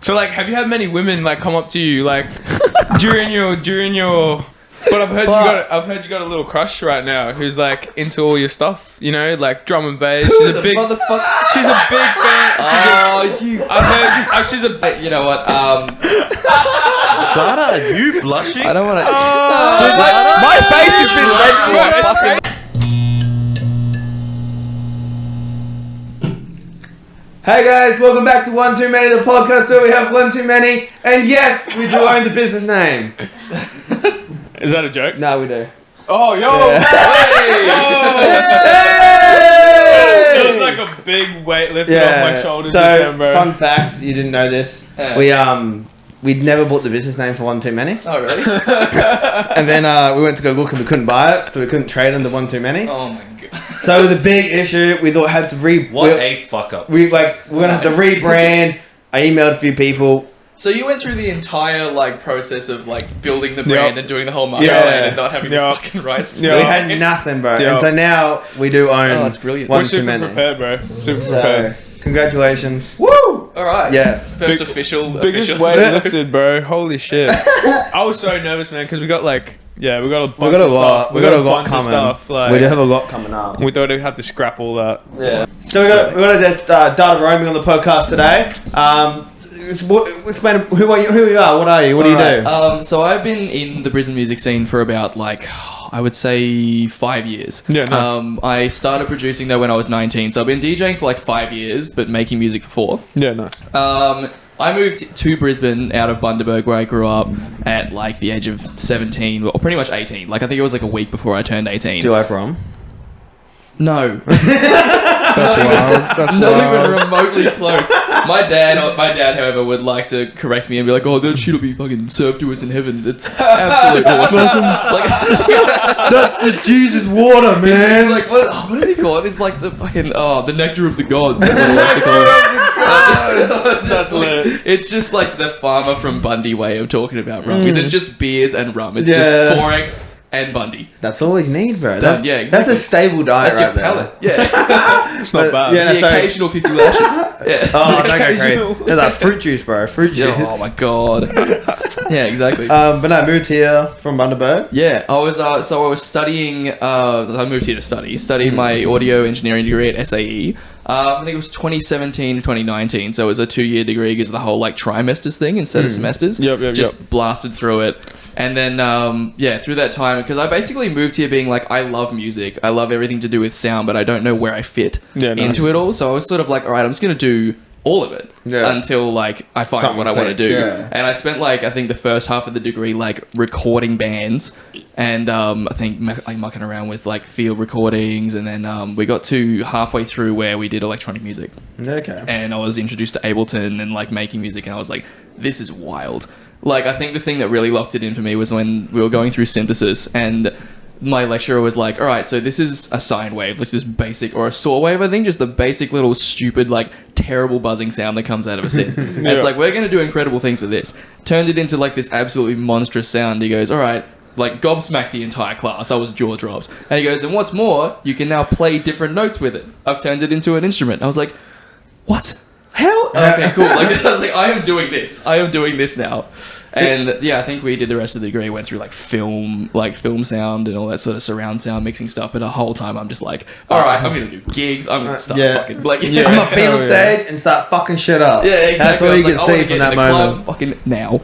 So like, have you had many women like come up to you like during your? But I've heard you got a little crush right now who's like into all your stuff, you know, like drum and bass. She's a big fan. She's a You know what? Zara, are you blushing? I don't want to. my face has been red. Hey guys, welcome back to One Too Many, the podcast where we have one too many, and yes, we do own the business name. Is that a joke? No, we do. Oh, yo! Yeah. Hey! It was like a big weight lifted off my shoulders. So, fun fact, you didn't know this. We'd never bought the business name for One Too Many. Oh, really? And then we went to go look and we couldn't buy it, so we couldn't trade under One Too Many. Oh my god. So it was a big issue. We thought had to What a fuck up. we're gonna have to rebrand. I emailed a few people. So you went through the entire process of building the brand and doing the whole marketing and not having the fucking rights to We had nothing, bro. And so now we do own. Oh, that's brilliant. One We're Too super Many. prepared, bro. Super So, prepared. congratulations. Woo! Alright. Yes. First Biggest official. weight lifted, bro. Holy shit. I was so nervous, man, because we got we got a bunch of stuff. We got a lot bunch of coming. stuff, We do have a lot coming up. We thought we'd have to scrap all that. Yeah. So we got this data roaming on the podcast today. Explain who you are. What are you? What do you do? So I've been in the Brisbane music scene for about I would say 5 years. Yeah, nice. I started producing though when I was 19, so I've been DJing for 5 years, but making music for 4. Yeah, nice. I moved to Brisbane out of Bundaberg where I grew up at the age of 17, or pretty much 18. I think it was a week before I turned 18. Do you like rum? No. That's wild. Not even remotely close. My dad, however, would like to correct me and be like, "Oh, that shit'll be fucking served to us in heaven." It's absolute horseshit. That's the Jesus water, man. He's what is he called? It's the fucking the nectar of the gods. Is what he likes to call it. That's lit. It's just the farmer from Bundy way of talking about rum. Because it's just beers and rum. It's just 4X and Bundy. That's all you need, bro. Done, yeah, exactly. That's a stable diet That's right your there. palate. Yeah. It's not bad. Yeah, The occasional 50 lashes. Yeah. Oh, don't go crazy. There's like fruit juice, bro. Fruit juice. Oh my god. Yeah, exactly. But I moved here from Bundaberg. Yeah, I was studying. I moved here to studied my audio engineering degree at SAE. I think it was 2017 to 2019, so it was a 2-year degree because of the whole trimesters thing instead of semesters. Just blasted through it, and then through that time, because I basically moved here being I love music, I love everything to do with sound, but I don't know where I fit into it all. So I was sort of all right, I'm just gonna do all of it until I find Something what I want to do. yeah. And I spent I think the first half of the degree recording bands and I think mucking around with field recordings, and then we got to halfway through where we did electronic music. Okay. And I was introduced to Ableton and making music, and I was like, this is wild. I think the thing that really locked it in for me was when we were going through synthesis, and my lecturer was like, all right, so this is a sine wave, this basic, or a saw wave, I think, just the basic little stupid, terrible buzzing sound that comes out of a synth. And it's we're going to do incredible things with this. Turned it into this absolutely monstrous sound. He goes, all right, gobsmacked the entire class. I was jaw dropped. And he goes, and what's more, you can now play different notes with it. I've turned it into an instrument. I was like, what? How? Okay, cool. I was I am doing this. I am doing this now. And I think we did the rest of the degree, went through film sound and all that sort of surround sound mixing stuff. But the whole time I'm just all right, I'm going to do gigs. I'm going to start fucking I'm going to be on stage and start fucking shit up. Yeah, exactly. That's all you can see from that moment. Fucking now.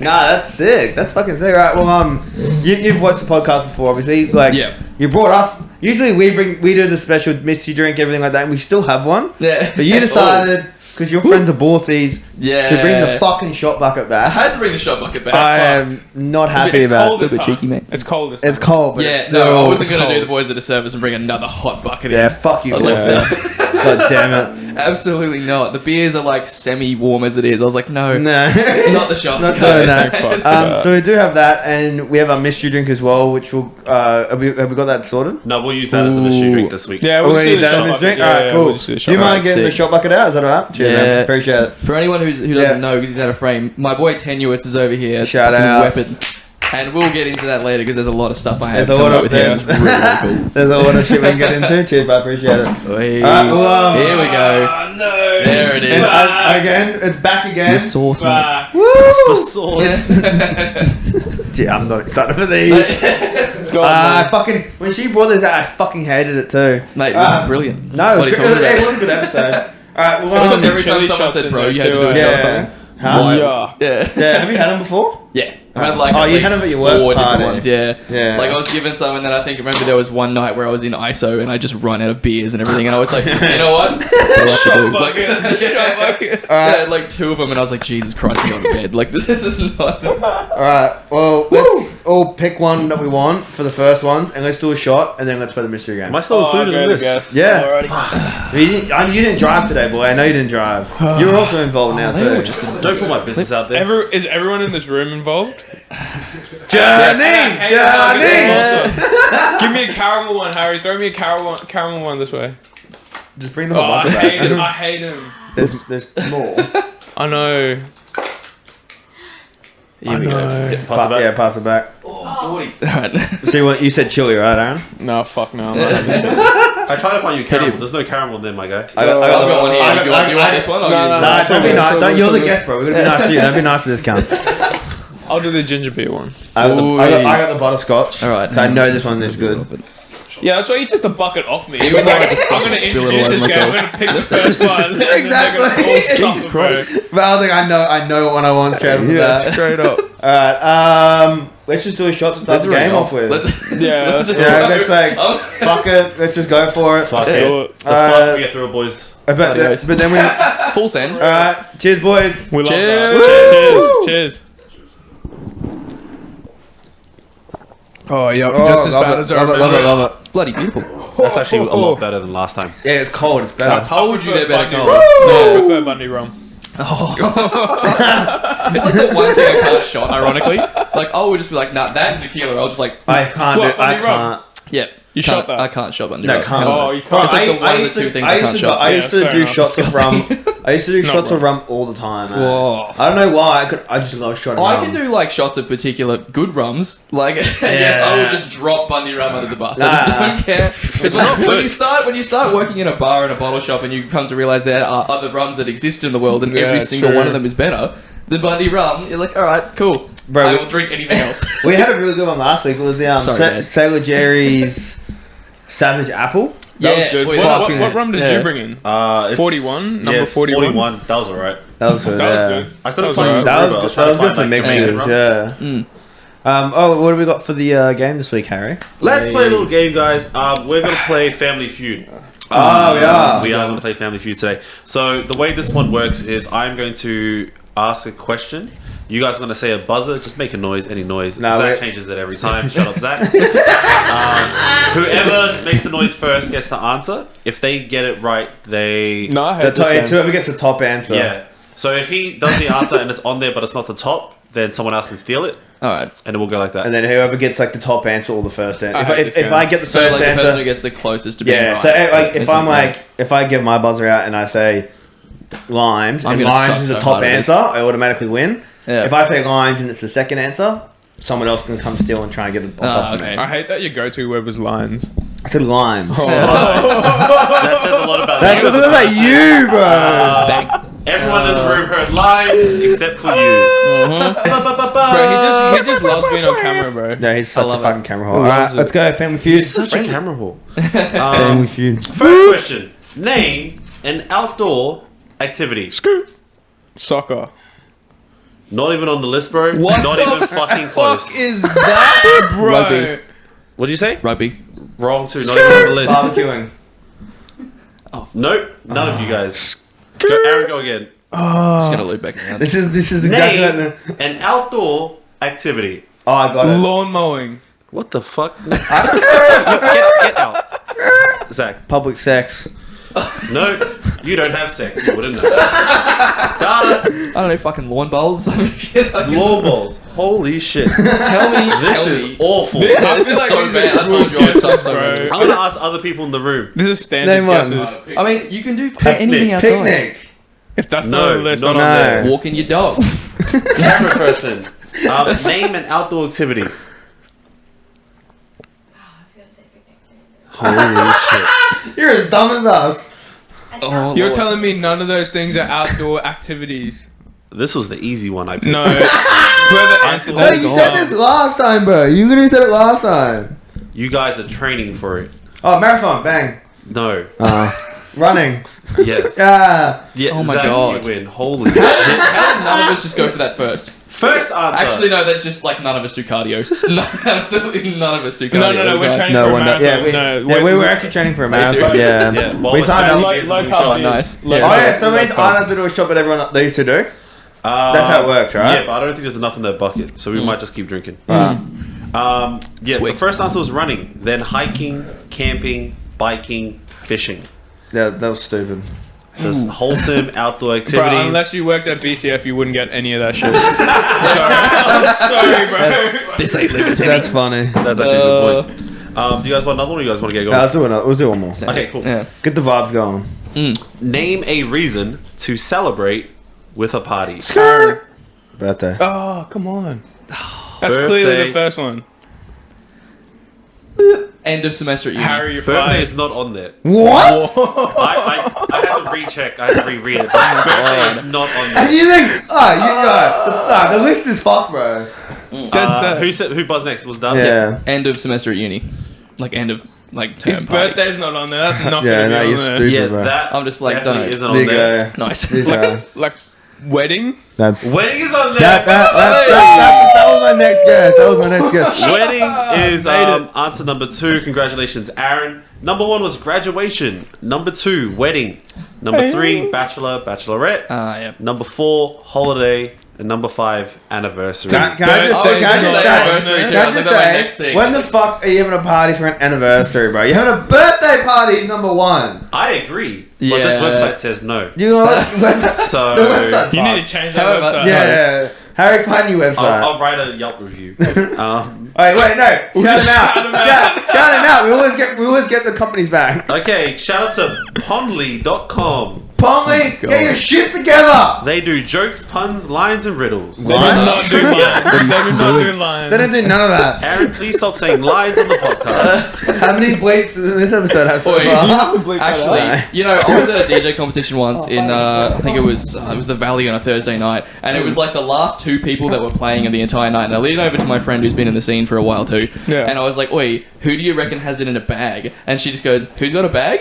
Nah, that's sick. That's fucking sick. Right. Well, you've watched the podcast before, obviously. You brought us. Usually we do the special mystery drink, everything like that, and we still have one. Yeah. But you decided, because your friends are Borthis, to bring the fucking shot bucket I back. had to bring the shot bucket back. I am not happy about it. It's cheeky, mate. It's cold as It's cold, but it's still... I wasn't going to do the boys at a service and bring another hot bucket in. Yeah, fuck you, I was Borthi. God damn it. Absolutely not. The beers are semi-warm as it is. I was like, no. No. Not the shots. Not doing that. So we do have that, and we have our mystery drink as well, which will... have we got that sorted? No, we'll use that as the mystery drink this week. Yeah, We're we'll going to use that as a drink? Alright, cool. Do you mind getting the shot bucket out? Is that alright? Cheers, man. Appreciate it. For anyone who doesn't know, because he's out of frame, my boy Tenuous is over here. Shout out. Weapon. And we'll get into that later because there's a lot of stuff I have There's a lot coming up with him. It's really cool. There's a lot of shit we can get into. Cheers, but I appreciate it. Here we go. no. There it is. Again, it's back again. The sauce, man. Woo! The sauce. Gee, I'm not excited for these. Fucking when she brought this out, I fucking hated it too. Mate, it was brilliant. No, it was, What are great. you talking It about? was a good episode. Alright, well, Wasn't every time someone said bro, you had to do a shot or something? Huh? Wild. Yeah. Have you had them before? Yeah. I've had like you had them at your work 4 party. different ones, yeah. Yeah. Like I was given some and then I remember there was one night where I was in ISO and I just run out of beers and everything and I was like, you know what? Shot bucket. Yeah, like 2 of them and I was like, Jesus Christ, I'm on bed. Like this is not... Alright, well, let's all pick one that we want for the first ones and let's do a shot and then let's play the mystery game. Am I still included in this? Yeah. You didn't drive today, boy. I know you didn't drive. You were also involved now too. Don't put my business out there. Is everyone in this room involved? Johnny! Give me a caramel one, Harry. Throw me a caramel one this way. Just bring the whole bucket I back. hate him. I hate him. There's more. I know. Here we go. Pass it back. Alright. See what you said, chili, right, Aaron? No, fuck no. I'm not having it. I tried to find you caramel. There's no caramel in there, my guy. I've got one here. Do you want this one? Nah, don't be nice. You're the guest, bro. We're gonna be nice to you. Don't be nice to this cunt. I'll do the ginger beer one. I got the butterscotch. Alright. I know this one is good. Yeah, that's why you took the bucket off me. He He was was like, like, I'm going to spill it all introduce over this guy. I'm myself. going to pick the first one. Exactly. Jesus Christ. But I was like, I know what I want straight off the bat. Straight up. Alright, let's just do a shot to start the game off with. Yeah, Let's just Yeah, go. let's like, fuck it, let's just go for it. Fuck Let's it. do it. The faster we get through it, boys. But then we... Full send. Alright, cheers, boys. We love Cheers. that. Cheers. Oh, yeah. Just as bad as I remember. love it. Bloody beautiful. That's actually a lot better than last time. Yeah, it's cold, it's I better. told you they're better Bundy cold. rum. I Yeah. prefer Bundy rum. It's like the one thing I can't shot, ironically. Like, I would just be like, nah, that and tequila. I'll just like, I can't What, do I Bundy rum? can't. yeah. You can't- shot that? I can't shot Bundy No, rum. can't. Oh, you can't. It's like the one of the 2 things I can't shot. I used to Yeah, do fair shots of rum. I used to do Not shots of rum. rum all the time, man. Whoa. I don't know why. I just love shotting I rum. can do like shots of particular good rums. Like, yes, I would just drop Bundy rum under the bus. I just don't care. Because when you start working in a bar and a bottle shop and you come to realize there are other rums that exist in the world and every single true. one of them is better than Bundy rum, you're like, all right, cool. Bro, I will drink anything else. We had a really good one last week. It was the Sorry, man. Sailor Jerry's Savage Apple. That was Yeah, good. sweet. What rum did Yeah. you bring in? It's- 41? Number yeah, 41? That was alright. That was good. That was yeah. good. I couldn't That find was the That was Uber. I good. was That was trying good to for find, like, mixers. Jamaican rum. Yeah. What do we got for the game this week, Harry? Let's play a little game, guys. We're going to play Family Feud. yeah. We are going to play Family Feud today. So the way this one works is I'm going to ask a question. You guys are going to say a buzzer. Just make a noise, any noise. No, Zach changes it every time. Shut up, Zach. Whoever makes the noise first gets the answer. If they get it right, they... No, I The hate top, this it's game. whoever gets the top answer. Yeah. So if he does the answer and it's on there but it's not the top, then someone else can steal it. All right. And then we'll go like that. And then whoever gets like the top answer or the first answer. I hate this If game. I get the So first like the person who answer, gets the closest to being yeah. right. So like if isn't I'm right. like if I give my buzzer out and I say limes I'm and gonna limes suck is the so top hard at this. answer, I automatically win. Yeah. If I say limes and it's the second answer, someone else can come steal and try and get it on top. okay. I hate that your go-to word was lines. I said limes. That says a lot about That's you. a bit about you, bro. Thanks. Everyone in the room heard lies except for you. Bro, he just loves being on camera, bro. Yeah, he's such a love fucking it. camera He whore. loves Alright, it. let's go. Family Feud. Such a camera hole. Family Feud. First question. Name an outdoor activity. Scoot. Soccer. Not even on the list, bro. What Not the even fucking close. Fuck is that, bro? Rugby. What did you say? Rugby. Wrong too. Not even on the list. Barbecuing. Nope. None of you guys. Go, Aaron, go again. Just gonna loop back around. This is exactly like Name the... an outdoor activity. Oh, I got it. Lawn mowing. What the fuck? get out. Zach. Public sex. No, you don't have sex. You wouldn't know. Dana. I don't know, fucking lawn bowls or some shit. Like, Lawn balls. Holy shit. tell me. This is awful. This I is feel like so these bad. are I told you I good would suck guesses, so bro. bad. I'm gonna ask other people in the room. This is standard Name one. guesses. I mean, you can do Picnic. anything outside. Picnic. If that's No, not on the list, not I'm on not there. No. Walking your dog. Camera person. Name an outdoor activity. I was going to say picnic too. Holy shit. You're as dumb as us. Oh, You're Lord. telling me none of those things are outdoor activities? This was the easy one I picked. No. Whoever answered No, that you is said wrong. this last time, bro. You literally said it last time. You guys are training for it. Oh, marathon, bang. No. Running. Yes. Yeah. Yeah, Oh my Zach, God. you win. Holy shit. How did none of us just go for that first? First answer. Actually, no, that's just like none of us do cardio. No, absolutely none of us do cardio. No, we're training No for a one. marathon. We were actually training for a marathon. serious? Yeah. Yeah, well, we it's signed up. Low Oh, carb. nice. Low Yeah. Oh carb. yeah, so it means Low I carb. don't have to do a shot that everyone they used to do. That's how it works, right? Yeah, but I don't think there's enough in that bucket, so we might just keep drinking. Right. Yeah, Sweet. the first answer was running, then hiking, camping, biking, fishing. Yeah, that was stupid. Just wholesome outdoor Bro, activities. unless you worked at BCF, you wouldn't get any of that shit. I'm sorry, bro. This ain't living to That's funny. That's actually a good point. Do you guys want another one or you guys want to get going? Let's do one more. Okay, cool. Yeah. Get the vibes going. Name a reason to celebrate with a party. Birthday. Oh, come on. That's Birthday. clearly the first one. End of semester at uni. Harry, you're Birthday fired. is not on there. What? I had to recheck. I had to reread it. But birthday is not on And there. you think? The list is fucked, bro. Dead set. Who buzzed next? Was Dub? Yeah. End of semester at uni. Like end of like term If party. birthday's not on there, that's not Yeah, gonna no, be you're on there. stupid, Yeah, bro. that I'm just like, definitely don't know. isn't on Big there. Nice. Like wedding? That's Wedding is on there. that was my next guess. That was my next guess. Wedding is Made it. answer number 2. Congratulations, Aaron. Number 1 was graduation. Number 2, wedding. Number 3, bachelor, bachelorette. Yeah. Number 4, holiday. And number 5, anniversary. Can I just Oh, say? Can I just it's say? anniversary too. Can I I was just like, that's my next say? thing. When the fuck are you having a party for an anniversary, bro? You're having a birthday party. Is number one. I agree. But this Yeah. website says no. You know what? So The website's You need to fucked. change that However, website. Yeah. Harry, find a new website. I'll write a Yelp review. Wait, no. Shout him out. Shout him out. We always get the companies back. Okay, shout out to Pondly.com. Ponley, get your shit together. They do jokes, puns, lines, and riddles. They do not do lines. They do not do lines. They don't do none of that. Aaron, please stop saying lines on the podcast. How many bleeps does this episode have so Oi, far? Actually, you know, I was at a DJ competition once in, I think it was the Valley on a Thursday night, and it was like the last 2 people that were playing in the entire night. And I leaned over to my friend who's been in the scene for a while too, Yeah. and I was like, "Oi, who do you reckon has it in a bag?" And she just goes, "Who's got a bag?"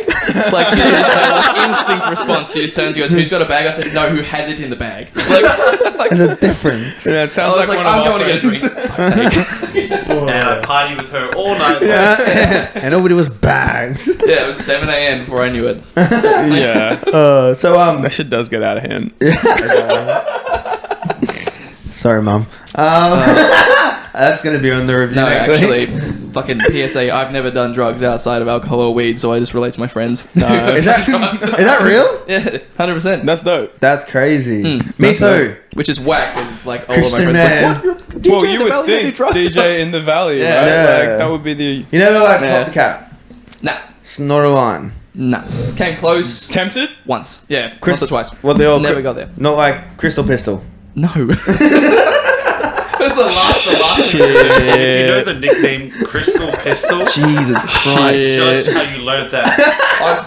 Like she just had like instinct response. She just turns and goes, "Who's got a bag?" I said, "No, who has it in the bag?" Like There's a difference. Yeah, it I sounds was like, like, one "I'm of our going to get a friends. drink." For fuck's sake. And I partied with her all night long. Yeah. And nobody was bags. Yeah, it was 7 a.m. before I knew it. Yeah. So That shit does get out of hand. sorry, mum. That's gonna be on the review No, next actually, week. fucking PSA, I've never done drugs outside of alcohol or weed, so I just relate to my friends. No, Is that real? Yeah, 100%. that's dope. That's crazy. Me That's too. Which is whack, because it's like all Christian of my friends man. like, what? You're Well, DJ you in the would Valley, don't do think drugs. DJ in the Valley, Yeah. right? Yeah. Like, that would be the... You never like Yeah. pop the cap. Nah, It's not a line. nah. Came close Tempted? once. Yeah, Chris- once or twice. What they all Never got there. Not like Crystal Pistol. No. That's the last If you know the nickname Crystal Pistol, Jesus Christ. judge how you learned that. I've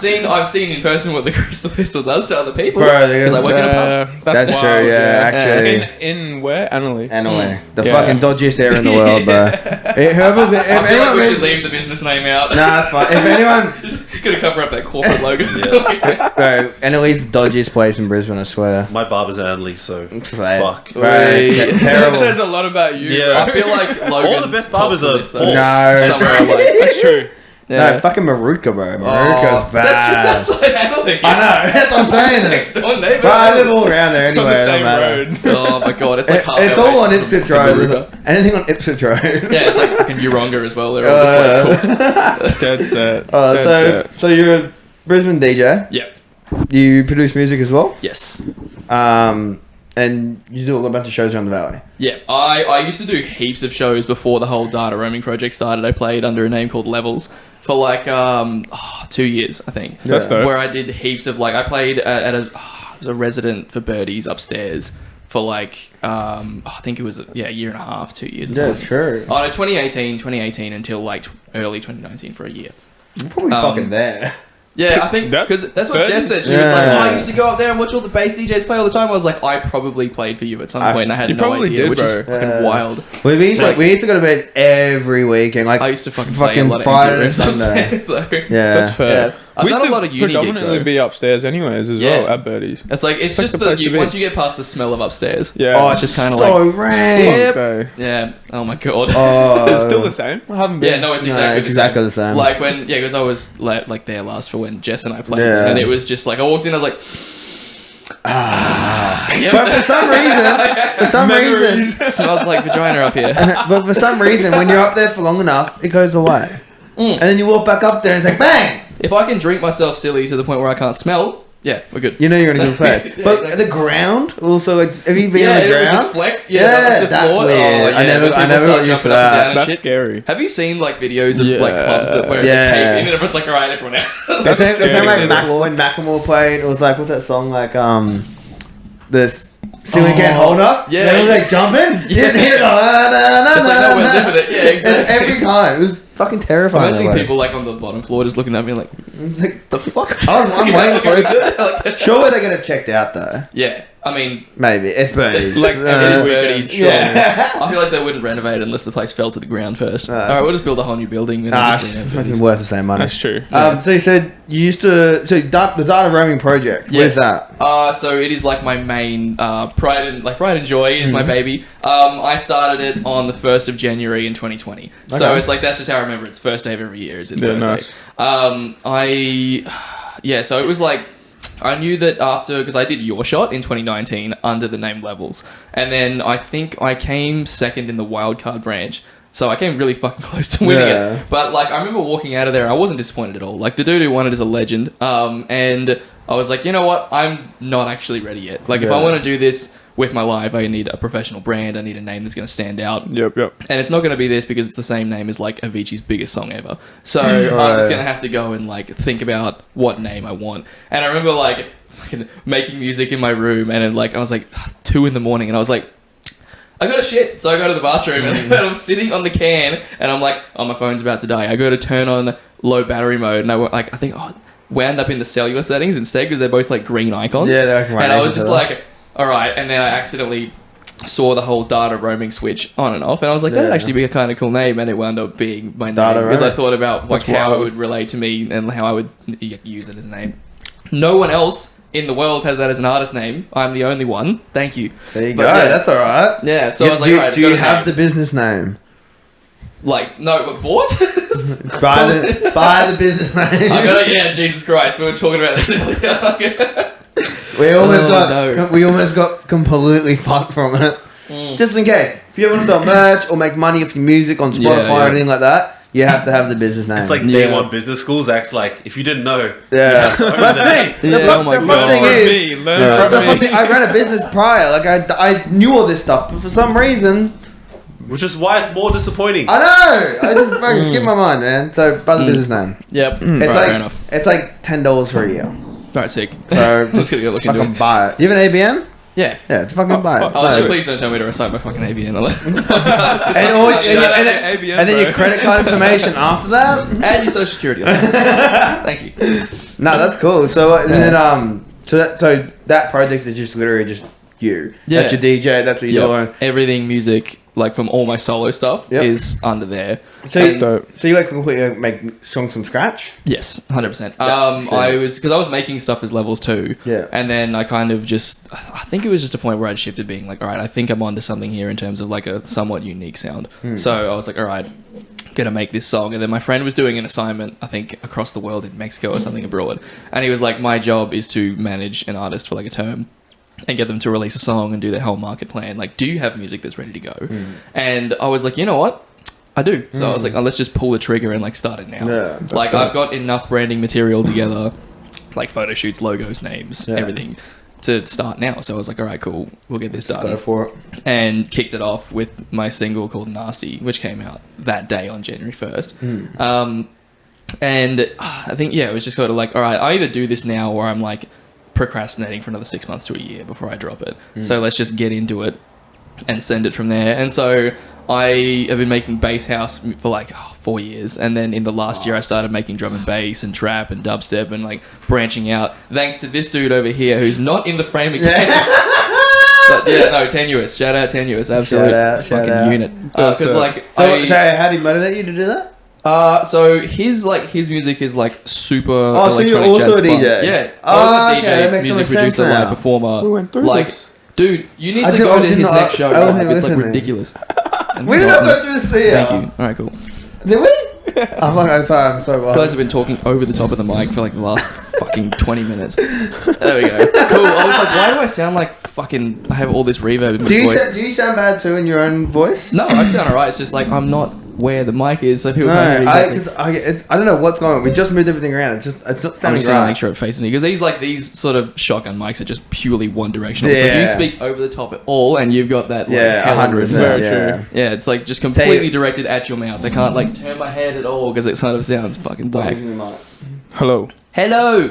seen in person what the crystal pistol does to other people. Bro, they Because I go- work in a pub. That's wild, true, yeah, actually. In where? Annalee. Anyway, the Yeah. fucking dodgiest area in the world, bro. If I feel like anyone we reads- should leave the business name out. Nah, that's fine. If anyone, Just gonna cover up that corporate logo. bro, Annalee's the dodgiest place in Brisbane, I swear. My barber's in Adelaide, so Say it. fuck. Bro, Wait. That terrible. says a lot about you, Yeah. bro. I feel like Logan All the best barbers tops the are list, though. bald. No. Somewhere like That's true. yeah. No, fucking Maruka, bro. Oh, Maruka's bad. That's just like Adelaide. I know, that's what I'm saying. Next door neighbour. Bro, I live all around there It's on anyway. the It don't same matter. road. Oh my god, it's like half It's our all on way Ipswich to Road. Maruka. Anything on Ipswich Road. Yeah, it's like fucking Uronga as well. They're all just like cool. Dead set. Dead set. So you're a Brisbane DJ. Yeah. You produce music as well. Yes. And you do a bunch of shows around the valley. Yeah, I used to do heaps of shows before the whole data roaming project started. I played under a name called Levels for like 2 years, I think. That's dope. Where I did heaps of like I played at a I was a resident for Birdies upstairs for like I think it was a year and a half, 2 years. or Yeah, something. true. Oh no, 2018 until like early 2019 for a year. You're probably fucking there. Yeah, I think because that's what Jess said. She was like, "Oh, I used to go up there and watch all the bass DJs play all the time." I was like, "I probably played for you at some point, and I had no idea," which is fucking wild. We used to go to bed every weekend. Like I used to fucking play a lot of Friday and Sunday. That's fair. Yeah. I've done a lot of uni gigs. Predominantly be upstairs anyways as well at Birdie's. It's like it's just once you get past the smell of upstairs. Yeah, oh, it's just kind of so like rank. Okay. Yeah. Oh my god. It's still the same. I haven't been. Yeah, no, it's exactly the same. Like when, because I was like there last for when Jess and I played, and it was just like I walked in, I was like, yep. But for some reason, smells like vagina up here. but for some reason, when you're up there for long enough, it goes away, and then you walk back up there and it's like bang. If I can drink myself silly to the point where I can't smell, yeah, we're good. You know you're in a good place. But exactly. the ground also, like, have you been on the ground? Just flex. Yeah, that's weird. I never got used to that. That's scary. Have you seen like videos of like clubs that where they cave in and everyone's like, all right, everyone out. That's scary. When Macklemore played, it was like, what's that song like? This Ceiling Can't Hold Us. Yeah, they were like jumping. It's like no one's living it. Yeah, exactly. Every time it was fucking terrifying. Imagine people like on the bottom floor just looking at me like the fuck. I'm waiting for it. Sure, they're gonna checked out though. Yeah, I mean, maybe it's Birdies. Like it is Birdies. Yeah. I feel like they wouldn't renovate it unless the place fell to the ground first. All right, we'll just build a whole new building. Fucking worth the same money. That's true. So you said you used to the data roaming project. What is that? So it is like my main pride and joy is my baby. I started it on the 1st of January in 2020. Okay. So it's like that's just how I remember it's first day of every year is its birthday. Nice. So it was like I knew that after because I did Your Shot in 2019 under the name Levels, and then I think I came second in the wildcard branch. So I came really fucking close to winning it. But like I remember walking out of there and I wasn't disappointed at all. Like the dude who won it is a legend. And I was like, you know what? I'm not actually ready yet. Like if I want to do this with my life, I need a professional brand. I need a name that's going to stand out. Yep. And it's not going to be this because it's the same name as like Avicii's biggest song ever. So I'm just going to have to go and like think about what name I want. And I remember like fucking making music in my room and then, like I was like 2 a.m. and I was like, I got to shit. So I go to the bathroom and I'm sitting on the can and I'm like, oh, my phone's about to die. I go to turn on low battery mode and I think, wound up in the cellular settings instead because they're both like green icons. Yeah, they're like and I was just like, all right. And then I accidentally saw the whole data roaming switch on and off, and I was like, that'd actually be a kind of cool name, and it wound up being my name because I thought about like how it would relate to me and how I would use it as a name. No one else in the world has that as an artist name. I'm the only one. Thank you. There you go. Yeah, that's all right. Yeah. So I was like, all right. Do you have the business name? Like, no, but what? buy the business name. I got it. Yeah, Jesus Christ. We were talking about this earlier. We almost got completely fucked from it. Just in case, if you ever want to sell merch or make money off your music on Spotify or anything like that, you have to have the business name. It's like day one business schools acts like if you didn't know. Yeah, that's the thing. The fun thing is, I ran a business prior. Like I knew all this stuff, but for some reason. Which is why it's more disappointing. I know. I just fucking skipped my mind, man. So buy the business name. Yep. It's like $10 for a year. Alright, sick. So just gonna go look into it. Buy it. Do you have an ABN? Yeah. Yeah, to fucking buy it. Please don't tell me to recite my fucking ABN. And then your credit card information after that. And your social security. Thank you. No, that's cool. So so that project is just literally just you. Yeah. That's your DJ. That's what you're doing. Everything music, like from all my solo stuff, is under there. So you like completely make songs from scratch? Yes, 100%. I was making stuff as levels too. Yeah. And then I kind of I think it was just a point where I'd shifted being like, all right, I think I'm onto something here in terms of like a somewhat unique sound. So I was like, all right, gonna make this song. And then my friend was doing an assignment, I think across the world in Mexico or something abroad. And he was like, my job is to manage an artist for like a term and get them to release a song and do their whole market plan. Like, do you have music that's ready to go? And I was like, you know what? I do. So I was like, let's just pull the trigger and like start it now. Yeah, like I've got enough branding material together, like photo shoots, logos, names, everything to start now. So I was like, all right, cool. We'll get this done. Go for it. And kicked it off with my single called Nasty, which came out that day on January 1st. And I think, it was just sort of like, all right, I either do this now or I'm like procrastinating for another 6 months to a year before I drop it. So let's just get into it and send it from there. And so I have been making bass house for like 4 years, and then in the last year I started making drum and bass and trap and dubstep and like branching out. Thanks to this dude over here who's not in the frame again. But yeah, no, Tenuous. Shout out Tenuous. Absolute fucking unit. Because like, so how did he motivate you to do that? So his music is like super. Oh, so electronic you're also jazz a DJ? fun. Yeah. Oh, I'm a okay, that DJ, makes so music much sense producer, now. live performer. We went through like, this. dude, you need to go to his next show. I wasn't It's like listening. ridiculous. We did not go through this here. Thank you. All right, cool. Did we? I'm sorry. I'm so You guys have been talking over the top of the mic for like the last fucking 20 minutes. There we go. Cool. I was like, why do I sound like fucking... I have all this reverb in my voice. Do you sound bad too in your own voice? No, I sound alright. It's just like I'm not where the mic is, so people No, can't hear exactly. I don't know what's going on. We just moved everything around. It's not I'm sounding just gonna right. make sure it faces me because these sort of shotgun mics are just purely one directional. It's like you speak over the top at all, and you've got that like, 100%. Very Yeah. true. Yeah, it's like just completely directed at your mouth. I can't like turn my head at all because it sort of sounds fucking whack. Hello. Hello.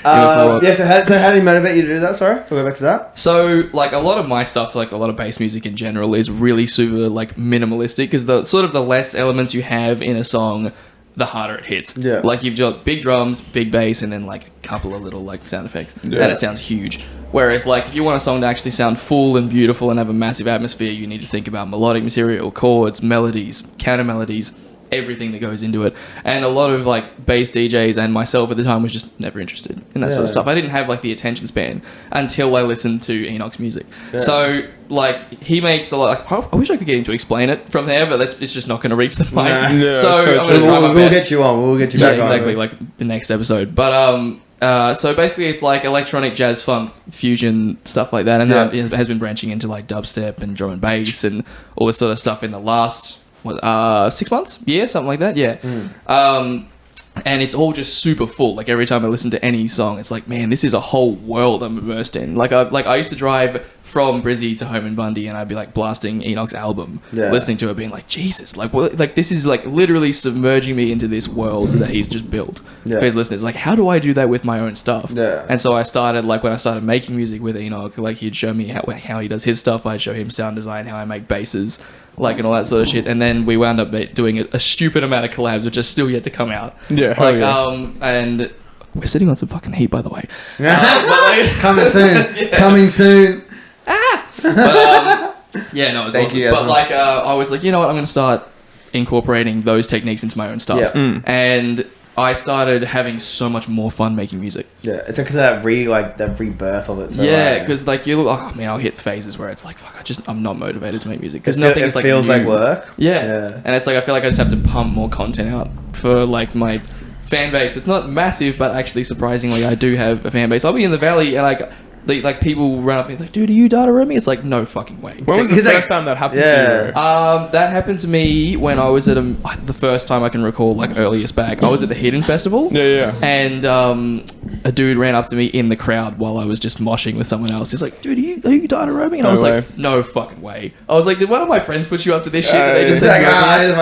So how did he motivate you to do that? Sorry, we'll go back to that. So, like, a lot of my stuff, like a lot of bass music in general, is really super, like, minimalistic because the sort of the less elements you have in a song, the harder it hits. Yeah. Like, you've got big drums, big bass, and then, like, a couple of little, like, sound effects. Yeah. And it sounds huge. Whereas, like, if you want a song to actually sound full and beautiful and have a massive atmosphere, you need to think about melodic material, chords, melodies, counter melodies, everything that goes into it. And a lot of like bass DJs and myself at the time was just never interested in that sort of stuff. I didn't have like the attention span until I listened to Enoch's music. Yeah. So like he makes a lot. Like, I wish I could get him to explain it from there, but it's just not going to reach the mic. Nah. Yeah, so I'm going to try my best. We'll get you on. We'll get you back on. Exactly, like the next episode. But so basically it's like electronic jazz funk fusion stuff like that, and that has been branching into like dubstep and drum and bass and all this sort of stuff in the last 6 months, something like that. And it's all just super full. Like every time I listen to any song, it's like, man, this is a whole world I'm immersed in. Like I used to drive from Brizzy to home in Bundy, and I'd be like blasting Enoch's album, listening to it, being like, Jesus, like what? Like this is like literally submerging me into this world that he's just built for his listeners. Like, how do I do that with my own stuff? And so I started when I started making music with Enoch, like he'd show me how he does his stuff. I'd show him sound design, how I make basses, like and all that sort of shit. And then we wound up doing a stupid amount of collabs, which are still yet to come out. And we're sitting on some fucking heat, by the way. Coming soon. Coming soon. But it was Thank awesome. you, But like I was like, you know what, I'm going to start incorporating those techniques into my own stuff. And I started having so much more fun making music. Yeah, it's because of that rebirth of it. So because like I'll hit phases where it's like, fuck, I'm not motivated to make music because it feels like work. Yeah, and it's like I feel like I just have to pump more content out for like my fan base. It's not massive, but actually surprisingly, I do have a fan base. I'll be in the valley and like people run up and be like, dude, are you data rooming? It's like, no fucking way. When was the first time that happened to you? That happened to me when I was at the first time I can recall, like earliest back. I was at the Hidden Festival. And a dude ran up to me in the crowd while I was just moshing with someone else. He's like, dude, are you data roaming? And I was like, no fucking way. I was like, did one of my friends put you up to this shit? That they just said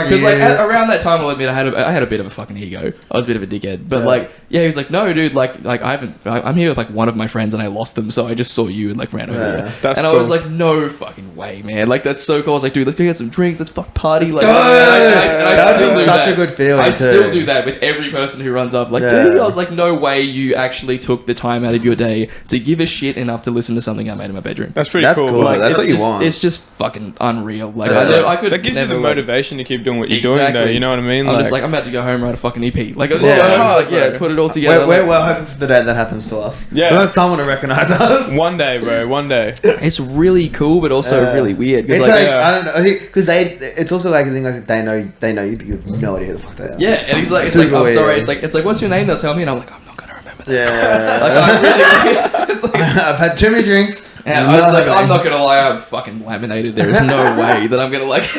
because around that time, I'll admit I had a bit of a fucking ego. I was a bit of a dickhead. But he was like, no, dude, like I'm here with like one of my friends and I lost them. So I just saw you and like ran over there. That's and cool. I was like, no fucking way, man. Like that's so cool. I was like, dude, let's go get some drinks. Let's fuck party. Like, that would be such a good feeling. I still do that with every person who runs up. Like, dude, I was like, no way you actually took the time out of your day to give a shit enough to listen to something I made in my bedroom. That's pretty cool. Like, that's what you want. It's just fucking unreal. Like I could. That gives you the motivation to keep doing what you're doing, though. You know what I mean? I'm just like, I'm about to go home and write a fucking EP. Like, I'm just put it all together. We're hoping for the day that happens to us. Yeah, we want someone to recognize us. One day, bro. One day. It's really cool, but also really weird. It's like I don't know, because it's also like the thing like they know you, but you have no idea who the fuck they are. Yeah, and he's like, I'm sorry. It's like, what's your name? They'll tell me, and I'm like, I'm not gonna remember that. Yeah, like I really. It's like, I've had too many drinks. And I was like, I'm not gonna lie, I'm fucking laminated. There is no way that I'm gonna like.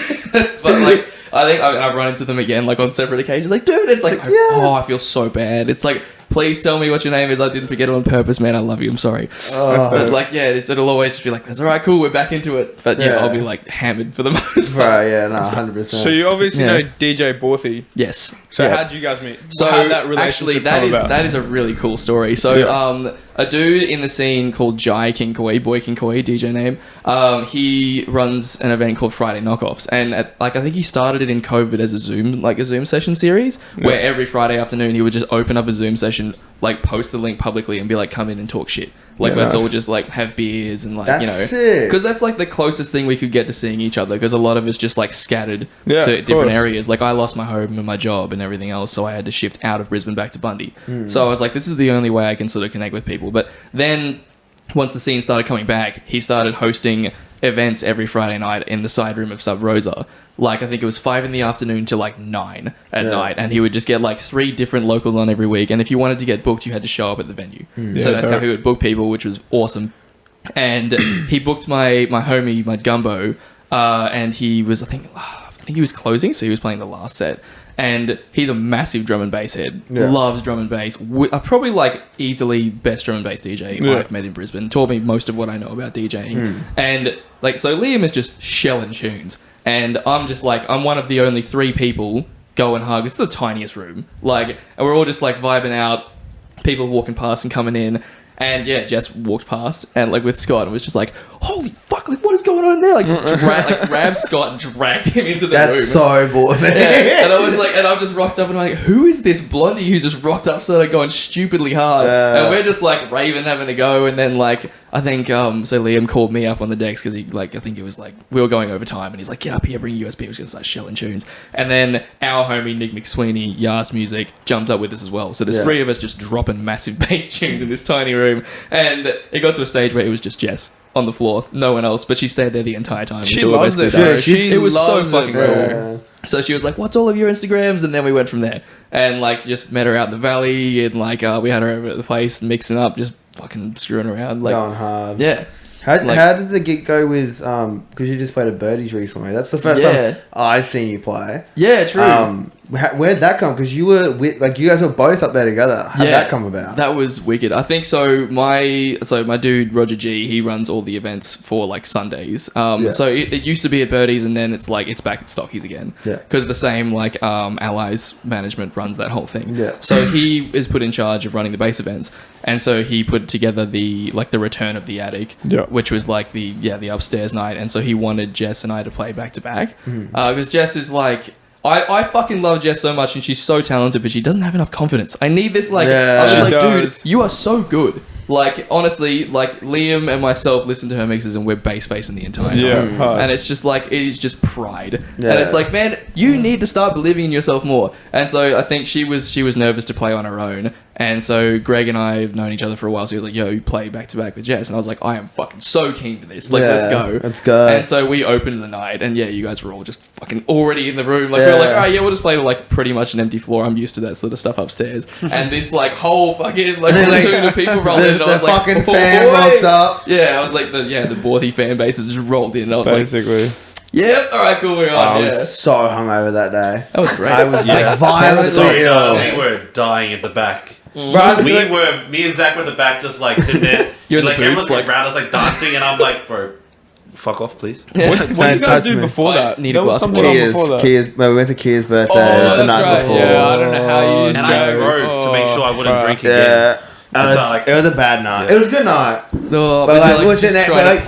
But like, I think I've run into them again, like on separate occasions. Like, dude, it's like, I feel so bad. It's like please tell me what your name is. I didn't forget it on purpose, man. I love you. I'm sorry. But like, yeah, it'll always just be like, that's all right, cool. We're back into it. But yeah, I'll be like hammered for the most part. Right, yeah, no, 100%. So you obviously know DJ Borthi. Yes. So how'd you guys meet? So how'd that relationship actually, come about? that is a really cool story. So a dude in the scene called Jai King Koi, Boy King Koi, DJ name. He runs an event called Friday Knockoffs, and I think he started it in COVID as a Zoom session series, where every Friday afternoon he would just open up a Zoom session, like post the link publicly, and be like, come in and talk shit. Like let's all just like have beers and like that's sick. because that's like the closest thing we could get to seeing each other. Because a lot of us just like scattered to different areas. Like I lost my home and my job and everything else, so I had to shift out of Brisbane back to Bundy. So I was like, this is the only way I can sort of connect with people. But then once the scene started coming back, he started hosting events every Friday night in the side room of Sub Rosa. Like I think it was 5 PM to like 9 at night, and he would just get like 3 different locals on every week. And if you wanted to get booked, you had to show up at the venue. So that's how he would book people, which was awesome. And he booked my homie, my Gumbo, and he was I think he was closing, so he was playing the last set. And he's a massive drum and bass head. Loves drum and bass. Probably like easily best drum and bass DJ I've met in Brisbane. Taught me most of what I know about DJing. And like, so Liam is just shelling tunes. And I'm just like, I'm one of the only 3 people going hard. It's the tiniest room. Like, and we're all just like vibing out. People walking past and coming in. And yeah, Jess walked past and like with Scott and was just like, holy fuck, like what is going on in there? Like grabbed Scott and dragged him into the room. That's so boring. And I was like, and I've just rocked up and I'm like, who is this blondie who's just rocked up started going stupidly hard? And we're just like raving, having a go. And then like, I think, so Liam called me up on the decks because he like, I think it was like, we were going over time and he's like, get up here, bring USB. We're going to start shelling tunes. And then our homie, Nick McSweeney, Yas Music, jumped up with us as well. So there's 3 of us just dropping massive bass tunes in this tiny room. And it got to a stage where it was just Jess on the floor, no one else, but she stayed there the entire time. She loves it. It was so fucking cool. So she was like, what's all of your Instagrams? And then we went from there and like just met her out in the valley and like we had her over at the place mixing up, just fucking screwing around, like going hard. Yeah. How did the gig go with because you just played at Birdies recently? That's the first time I've seen you play. Yeah, true. Where'd that come? Because you were like you guys were both up there together. How'd that come about? That was wicked. I think so. My dude Roger G, he runs all the events for like Sundays. So it used to be at Birdies, and then it's back at Stockies again. Yeah. Because the same like Allies management runs that whole thing. Yeah. So he is put in charge of running the bass events, and so he put together the return of the attic, which was like the upstairs night, and so he wanted Jess and I to play back to back because Jess is like. I fucking love Jess so much, and she's so talented, but she doesn't have enough confidence. I need this, like... I was like, dude, you are so good. Like, honestly, like, Liam and myself listen to her mixes, and we're bass facing the entire time. And it's just, like, it is just pride. And it's like, man, you need to start believing in yourself more. And so I think she was nervous to play on her own. And so Greg and I have known each other for a while, so he was like, yo, you play back-to-back with Jess. And I was like, I am fucking so keen for this. Like, let's go. Let's go. And so we opened the night, and yeah, you guys were all just fucking already in the room. Like, we were like, all right, yeah, we'll just play to, like, pretty much an empty floor. I'm used to that sort of stuff upstairs. And this, like, whole fucking, like, platoon of people rolled in, and I was like, fucking fan rocks up. Yeah, I was like, the Borthi fan bases just rolled in, and I was basically. Yep, alright, cool, we're on. I was so hungover that day. That was great. I was like violently ill. We were dying at the back. Bro, me and Zach were at the back just like sitting there. You're in like the boots, everyone's like around us like dancing, and I'm like, bro, fuck off, please. What did you guys do before that? Need a glass of Kia's, we went to Kia's birthday the night before. Yeah, I don't know how you used and I drove to make sure I wouldn't drink again. Yeah. It was a bad night. It was a good night. No, but like, we're sitting there,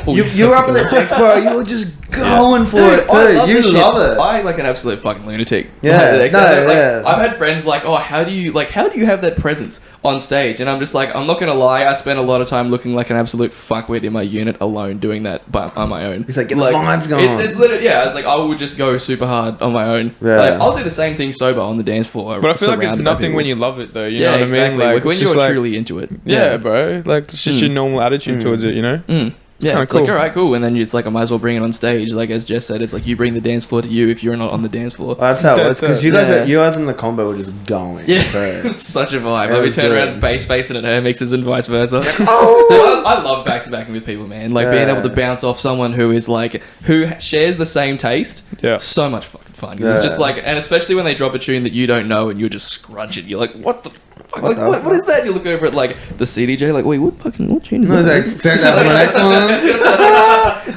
you were up at the decks, bro. You were just going for it too. You love it. I like an absolute fucking lunatic. Yeah, I've had friends like, oh, how do you have that presence on stage? And I'm just like, I'm not gonna lie, I spent a lot of time looking like an absolute fuckwit in my unit alone, doing that on my own. He's like, get the vibes going. It's literally, I was like, I would just go super hard on my own. Yeah. Like, I'll do the same thing sober on the dance floor. But I feel like it's nothing when you love it though. You know what exactly. I mean? Like when you're truly into it. Yeah, bro. Like it's just your normal attitude towards it, you know? Yeah, it's cool. Like, all right, cool. And then it's like, I might as well bring it on stage. Like, as Jess said, it's like you bring the dance floor to you if you're not on the dance floor. Well, that's how it was. Because you guys in the combo were just going. Yeah, it was such a vibe. Like, we turned around bass facing at her mixes and vice versa. Dude, I love back-to-backing with people, man. Like, being able to bounce off someone who is like, who shares the same taste. Yeah. So much fucking fun. It's just like, and especially when they drop a tune that you don't know and you're just scrunching. You're like, what the fuck fuck? Like, what is that? You look over at like the CDJ, like, wait, what tune is No, that? like, turn that for the next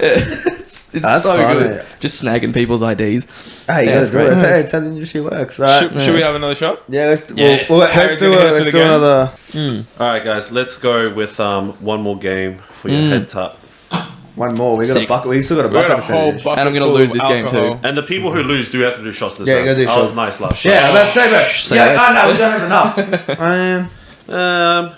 one. It's That's so funny. good. Just snagging people's IDs. Hey, you Yeah, gotta do it. It's how the industry works. Right? Should we have another shot? Yeah, let's do Yes. Harry's do gonna hit us let's with do a game. another. All right, guys, let's go with one more game for your head top. One more. We got a Sick. bucket. We still got a We got bucket a to whole finish. bucket And I'm gonna full lose of this game alcohol. too. And the people who lose do have to do shots this Yeah, time. you gotta do That was shots. nice last Yeah, shot. let's say that. Say Yeah, less. no, we don't have enough. Man.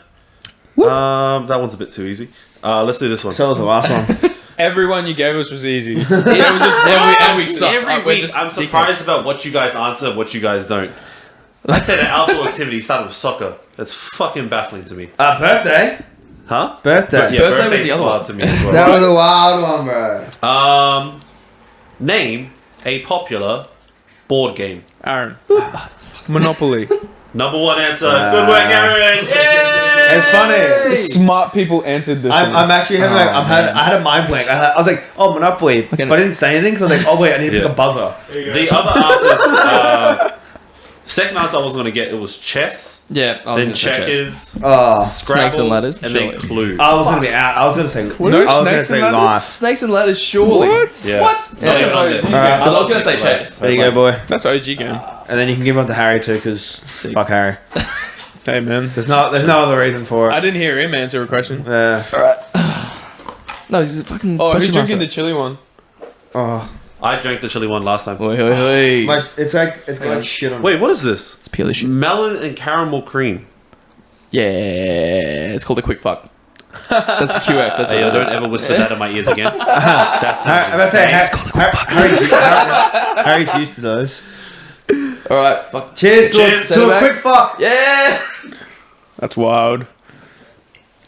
That one's a bit too easy. Let's do this one. So was the last one. Everyone you gave us was easy. It was just and we suck. Every We're week, just I'm surprised about what you guys answer, what you guys don't. I said an outdoor activity started with soccer. That's fucking baffling to me. Birthday. Huh? Birthday. Yeah, Birthday was birthday's the other wild one. to me as well. That was a wild one, bro. Name a popular board game. Aaron. Monopoly. Number one answer. Good work, Aaron. Yay! It's funny. Smart people answered this. I'm actually having like I had a mind blank. I was like, oh, Monopoly, Okay. but I didn't say anything. So I was like, oh wait, I need to pick Yeah. a buzzer. The other answers. Second answer I was going to get, it was chess, Yeah, I was then gonna say chess. checkers, Oh, Scrabble, Snakes and ladders, and then surely. Clue. I was gonna be out. I was gonna say No I was gonna snakes say and ladders? life. Snakes and ladders, surely. What? Yeah. What? Not even on there. Alright. Because I was gonna say chess. There you go, boy. That's OG game. And then you can give one to Harry too, because fuck Harry. Hey man. There's no other reason for I it. didn't hear him answer a question. No, he's a fucking. Oh, who's question drinking master. the chili one? Oh, I drank the chili one last time. Oi, oi, oi. it's got like shit on. Wait, what is this? It's purely shit. Melon and caramel cream. Yeah, it's called a quick fuck. That's the QF. That's what Hey, it don't is. ever whisper that in my ears again. That's I'm about to say Harry's used to those. All right, fuck. Cheers Cheers. to Send it a back. quick fuck. Yeah. That's wild.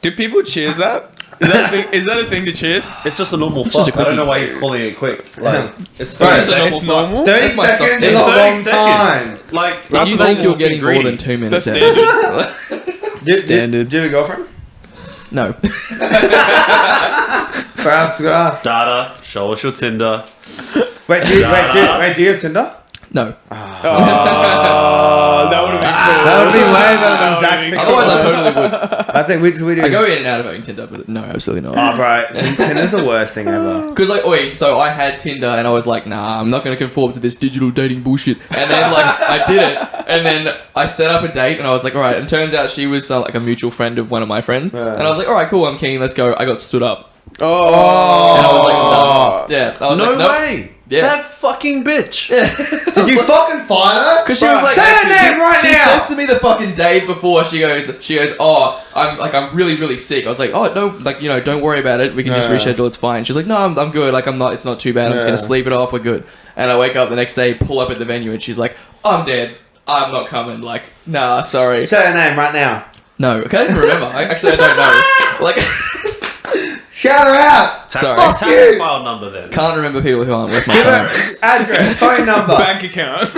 Do people cheers that? Is that a thing? Is that a thing to cheers? It's just a normal just a fuck. I don't quickie. know why he's calling it quick. Like, it's Right. just a normal It's normal. 30 That's my seconds stock. is a It's long 30 time. seconds. Like, If you think you're getting more than 2 minutes That's out of it. Standard. Do you have a girlfriend? No. Perhaps us. Data, show us your Tinder. Wait, do you have Tinder? No. Oh, that would have been cool. That would be way better than That Zach's would've been pickup. Otherwise, I totally would. That's like which video. I go in and out of having Tinder, but no, absolutely not. Oh, bro, Tinder's the worst thing ever. Because so I had Tinder and I was like, nah, I'm not going to conform to this digital dating bullshit. And then I did it, and then I set up a date, and I was like, all right. And turns out she was like a mutual friend of one of my friends, Yeah. and I was like, all right, cool, I'm keen, let's go. I got stood up, Oh. and I was like, no. Yeah, I was No like, nope. way. Yeah. That fucking bitch. Did you fucking fire her? Because she was like, Say her name right she now. says to me the fucking day before, she goes, oh, I'm really, really sick. I was like, oh, no, like, don't worry about it. We can just Yeah. reschedule. It's fine. She's like, no, I'm good. Like, it's not too bad. I'm just going to Yeah. sleep it off. We're good. And I wake up the next day, pull up at the venue, and she's like, I'm dead. I'm not coming. Like, nah, sorry. Say her name right now. No, I can't even remember. I don't know. Like, Shout her out. sorry. Tap Fuck the you. file number then. Can't remember people who aren't worth my Give time. her address, phone number. Bank account.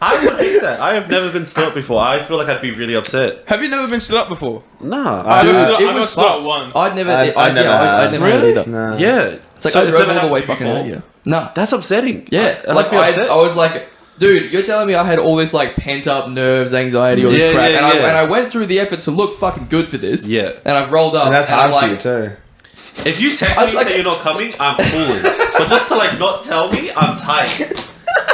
I would hate that. I have never been stood up before. I feel like I'd be really upset. Have you never been stood up before? Nah. I Dude, got stood- it I got was stood up fucked. once. I'd never, I never I'd never Really? either. No. Yeah. It's like So I it's drove never all the way happened to fucking you out before? here. Nah. That's upsetting. Yeah, I'd like be upset. I was like, dude, you're telling me I had all this like pent up nerves, anxiety, all this Yeah, crap, yeah, and yeah. I went through the effort to look fucking good for this. Yeah. and I've rolled up, And that's I'm hard for like, you too. If you text me and say you're not coming, I'm cooling. But just to like not tell me, I'm tight.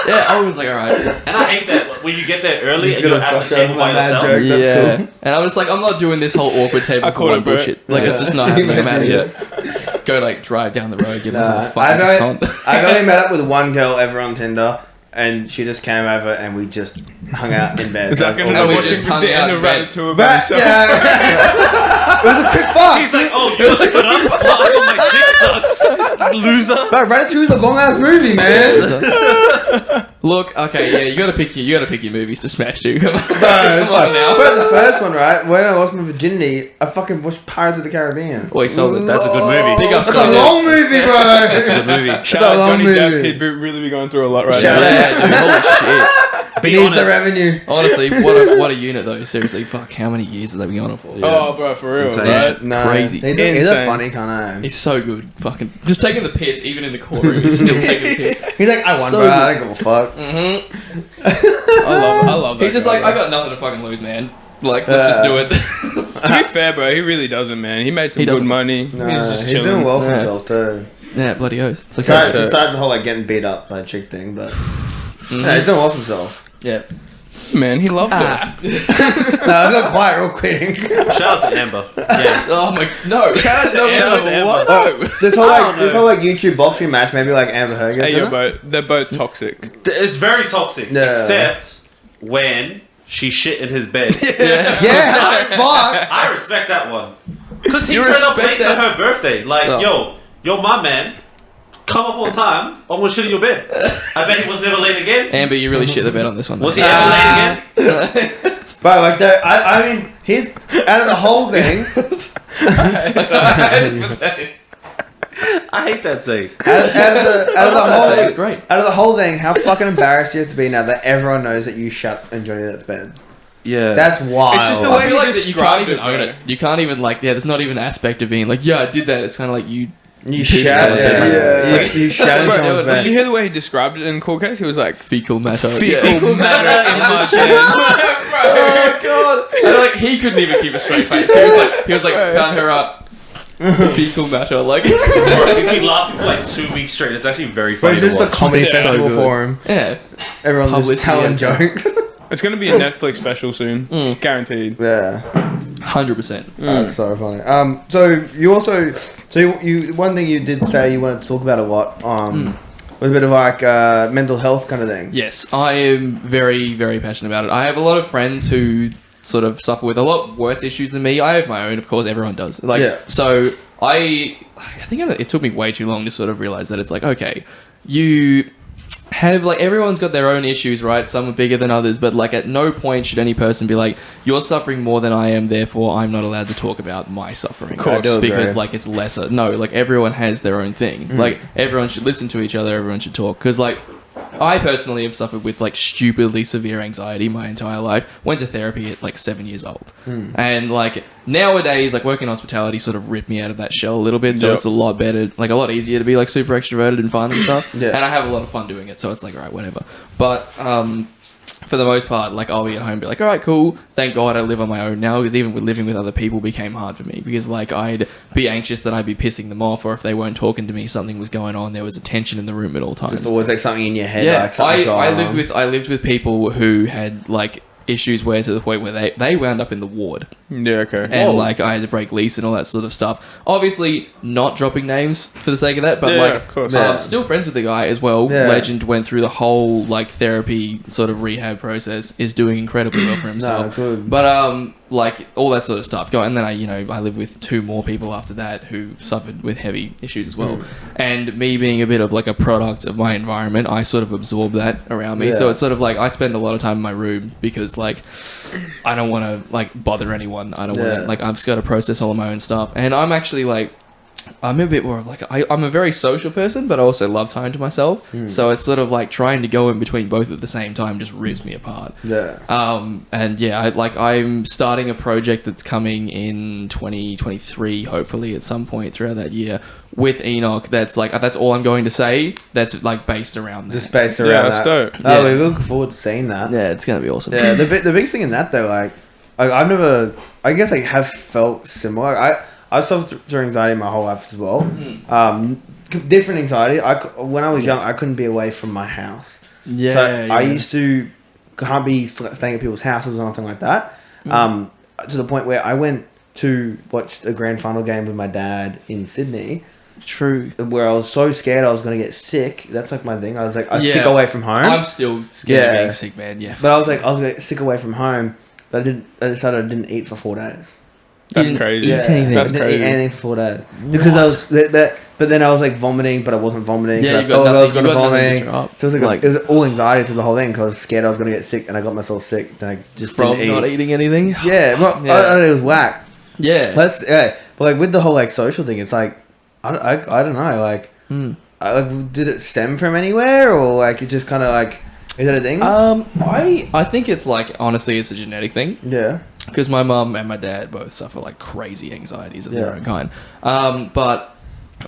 Yeah, I was like, all right, And I hate that when you get there early He's and you're gonna at the fuck over table my by mad yourself. joke. That's yeah, cool. and I was like, I'm not doing this whole awkward table I for call one it Bert. bullshit. Like, it's just not happening. I'm out of here. Go like drive down the road, give myself a I've fucking only, son. I've only met up with one girl ever on Tinder, and she just came over and we just hung out in bed. Is that going to And be we watching just hung the out end in of bed. Ratatouille by But, himself? yeah. It was a quick fuck. He's like, oh, you stood up? Oh, my dick sucks. Loser. Bro, Ratatouille's a long ass movie, man. Look, okay, yeah, you gotta pick your movies to smash to. Come on, Bro, it's come like, on now. but the first one, right? When I lost my virginity, I fucking watched Pirates of the Caribbean. Wait, solid. That's a good movie. Big up, That's a Scott. long movie, bro. That's a good movie. Shout a out long Johnny Depp. movie. He'd really be going through a lot right Shout now. out. Yeah, dude, holy shit. Be Needs the honest. revenue. Honestly, what a unit though. Seriously, fuck, how many years has that been on for? Oh, bro, for real, Insane. right? No, Crazy. He's a Insane. funny kind of. He's so good. Fucking just taking the piss, even in the courtroom, he's still taking the piss. He's like, I won, So bro. good. I don't give a fuck. I love that. He's just guy, like, bro. I got nothing to fucking lose, man. Like, let's just do it. To be fair, bro, he really doesn't, man. He made some good money. No, He's just he's chilling. doing well for himself too. Yeah, bloody oath. It's like, Besides the whole like getting beat up by a chick thing, but yeah, he's doing well for himself. yeah. Man, he loved it. No, I got quiet real quick. Shout out to Amber. Yeah. Oh my, no. Shout out to Amber. What? No. No. This whole like YouTube boxing match, maybe like Amber Heard gets Hey, in it. they're both toxic. It's very toxic, Yeah. except when she shit in his bed. Yeah, how the fuck? I respect that one. Because he You turned up respect late to that? her birthday. Like, Oh. yo, my man, come up on time. I'm gonna shit in your bed. I bet he was never late again. Amber, you really shit the bed on this one. Was he ever late again? But like, I mean, he's out of the whole thing. I hate that saying. Out of the whole, It's great. out of the whole thing, how fucking embarrassed you have to be now that everyone knows that you shut in Johnny Depp's bed. Yeah. That's wild. It's just the I way feel he like that you can't described even it, own bro. it. You can't even like, yeah, there's not even an aspect of being like, yeah, I did that. It's kind of like you you peed shut. someone's bed. You shut in Bro, someone's did bed. you hear the way he described it in court case? He was like, fecal matter. fecal matter in my bed. Oh god! And like he couldn't even keep a straight face. He was like, found her up. Fecal matter, like. He's been laughing for like 2 weeks straight. It's actually very But funny it's to just a watch. comedy It's so festival good. for him. Yeah. Everyone's just Publicity, telling yeah. jokes. It's going to be a Netflix special soon. Guaranteed. Yeah, 100%. that's so funny. So you also, you one thing you did say you wanted to talk about a lot. Was a bit of like mental health kind of thing. Yes, I am very, very passionate about it. I have a lot of friends who sort of suffer with a lot worse issues than me. I have my own, of course, everyone does. Like, Yeah. So I think it took me way too long to sort of realize that it's like, okay, you have like everyone's got their own issues, right? Some are bigger than others, but like at no point should any person be like, you're suffering more than I am, therefore I'm not allowed to talk about my suffering. I do agree. Because like it's lesser. No, like everyone has their own thing. Like everyone should listen to each other, everyone should talk. Because like I personally have suffered with like stupidly severe anxiety my entire life. Went to therapy at like 7 years old. And like nowadays, like working in hospitality sort of ripped me out of that shell a little bit. So Yep. it's a lot better, like a lot easier to be like super extroverted and fun and stuff. Yeah. And I have a lot of fun doing it. So it's like, all right, whatever. But for the most part, like I'll be at home and be like, all right, cool. Thank God I live on my own now, because even with living with other people became hard for me, because like I'd be anxious that I'd be pissing them off, or if they weren't talking to me, something was going on. There was a tension in the room at all times. Just always like something in your head. Yeah, like something's going on. I lived with people who had like issues where to the point where they wound up in the ward, Yeah, okay. and like I had to break lease and all that sort of stuff. Obviously, not dropping names for the sake of that, but Yeah, like of course. Yeah. I'm still friends with the guy as well. Yeah. Legend went through the whole like therapy sort of rehab process, is doing incredibly well for himself. good. But like all that sort of stuff going, and then I live with 2 more people after that who suffered with heavy issues as well. And me being a bit of like a product of my environment, I sort of absorb that around me. Yeah. So it's sort of like I spend a lot of time in my room because like I don't want to like bother anyone. I don't want Yeah. to like I've just got to process all of my own stuff. And I'm actually like I'm a bit more of like I'm a very social person, but I also love time to myself. So it's sort of like trying to go in between both at the same time just rips me apart. Yeah. And yeah, I'm starting a project that's coming in 2023, hopefully at some point throughout that year with Enoch. That's all I'm going to say. That's like based around that. Just based around Yeah, that's that. dope. Oh, Yeah. we look forward to seeing that. Yeah, it's gonna be awesome. Yeah, the biggest thing in that though, like I've never, I guess I have felt similar. I've suffered through anxiety my whole life as well. Different anxiety. When I was young, I couldn't be away from my house. Yeah, So yeah. I used to can't be staying at people's houses or anything like that. To the point where I went to watch a grand final game with my dad in Sydney, True. where I was so scared I was going to get sick. That's like my thing. I was like, I was Yeah. sick away from home. I'm still scared of Yeah. being sick, man. Yeah. But I was like sick away from home. But I decided I didn't eat for 4 days. That's didn't crazy. eat anything. That's I didn't eat crazy. anything for 4 days because I was that. But then I was like vomiting, but I wasn't vomiting. Yeah, I you've got felt I was nothing- going to you've got nothing to vomit. throw up. So it was Like- it was all anxiety to the whole thing because I was scared I was going to get sick, and I got myself sick. Then I just From didn't eat. not eating anything. Yeah, well, Yeah. it was whack. Yeah. But like with the whole like social thing, it's like I don't know. Like, did it stem from anywhere, or like it just kind of like is that a thing? I think it's like honestly, it's a genetic thing. Yeah. Because my mum and my dad both suffer like crazy anxieties of their Yeah. own kind. But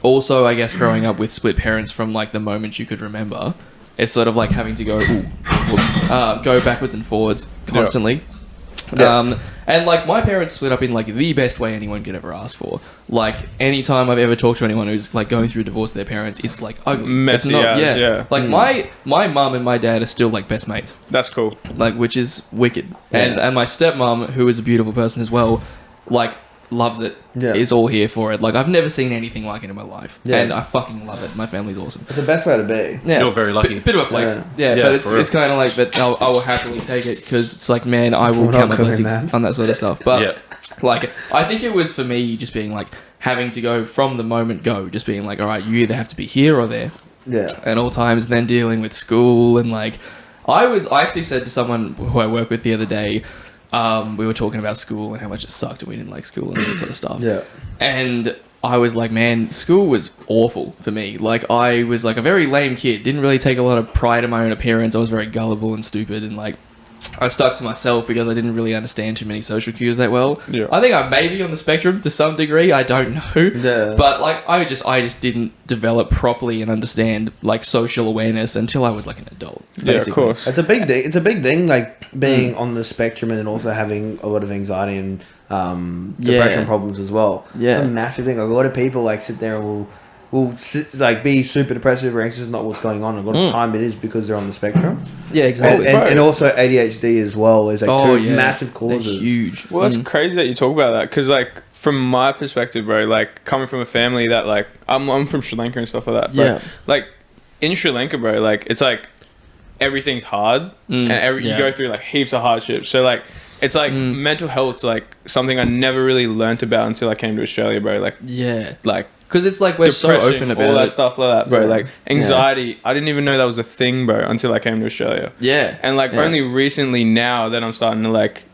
also, I guess growing up with split parents from like the moment you could remember, it's sort of like having to go, ooh, go backwards and forwards constantly. And like my parents split up in like the best way anyone could ever ask for. Like anytime I've ever talked to anyone who's like going through divorce with their parents, it's like ugly. Messy It's not, as, yeah. Like my mum and my dad are still like best mates. That's cool. Like, which is wicked. And my stepmom, who is a beautiful person as well, like loves it. Yeah. Is all here for it. Like I've never seen anything like it in my life. Yeah. And I fucking love it. My family's awesome. It's the best way to be. Yeah. You're very lucky. Bit of a flex. Yeah. Yeah, but for it's kind of like that. I will happily take it because it's like, man, I will We're count not my cooking, blessings man. on that sort of stuff. But Yeah. like, I think it was for me just being like having to go from the moment go, just being like, all right, you either have to be here or there Yeah. at all times, and then dealing with school and like, I actually said to someone who I work with the other day, we were talking about school and how much it sucked and we didn't like school and all that sort of stuff. Yeah. And I was like, man, school was awful for me. Like, I was like a very lame kid. Didn't really take a lot of pride in my own appearance. I was very gullible and stupid, and like, I stuck to myself because I didn't really understand too many social cues that well. Yeah. I think I may be on the spectrum to some degree. I don't know. Yeah. But like, I just didn't develop properly and understand like social awareness until I was like an adult. Yeah, of basically. course. It's a big thing. It's a big thing, like being on the spectrum and then also having a lot of anxiety and depression problems as well. Yeah. It's a massive thing. Like, a lot of people like sit there and will sit, like be super depressed, super anxious, not what's going on. A lot of time it is because they're on the spectrum. Yeah, exactly. And also ADHD as well is like two massive causes. They're huge. Well, that's crazy that you talk about that because, like, from my perspective, bro, like coming from a family that, like, I'm from Sri Lanka and stuff like that. But, Yeah. like, in Sri Lanka, bro, like, it's like everything's hard and you go through like heaps of hardships. So, like, it's like mental health's like something I never really learnt about until I came to Australia, bro. Like, like. Because it's like we're so Depression, open about all that it. stuff like that, bro. Yeah. Like anxiety, I didn't even know that was a thing, bro, until I came to Australia. Yeah. And like only recently now that I'm starting to like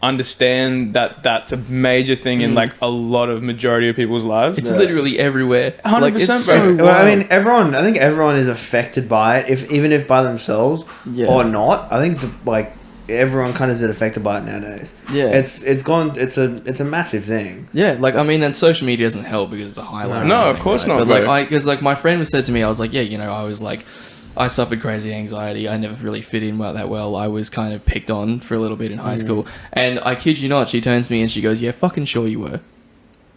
understand that that's a major thing in like a lot of majority of people's lives. It's literally everywhere. 100%, like, it's bro. so Well, I wild. mean, I think everyone is affected by it, even if by themselves or not. I think like everyone kind of is affected by it nowadays. Yeah. it's a massive thing. Yeah, like, I mean, and social media doesn't help because it's a highlight. No, or of anything, course right? not, But bro. like, because like my friend was said to me, I was like, yeah, you know, I was like, I suffered crazy anxiety. I never really fit in that well. I was kind of picked on for a little bit in high school. And I kid you not, she turns to me and she goes, yeah, fucking sure you were.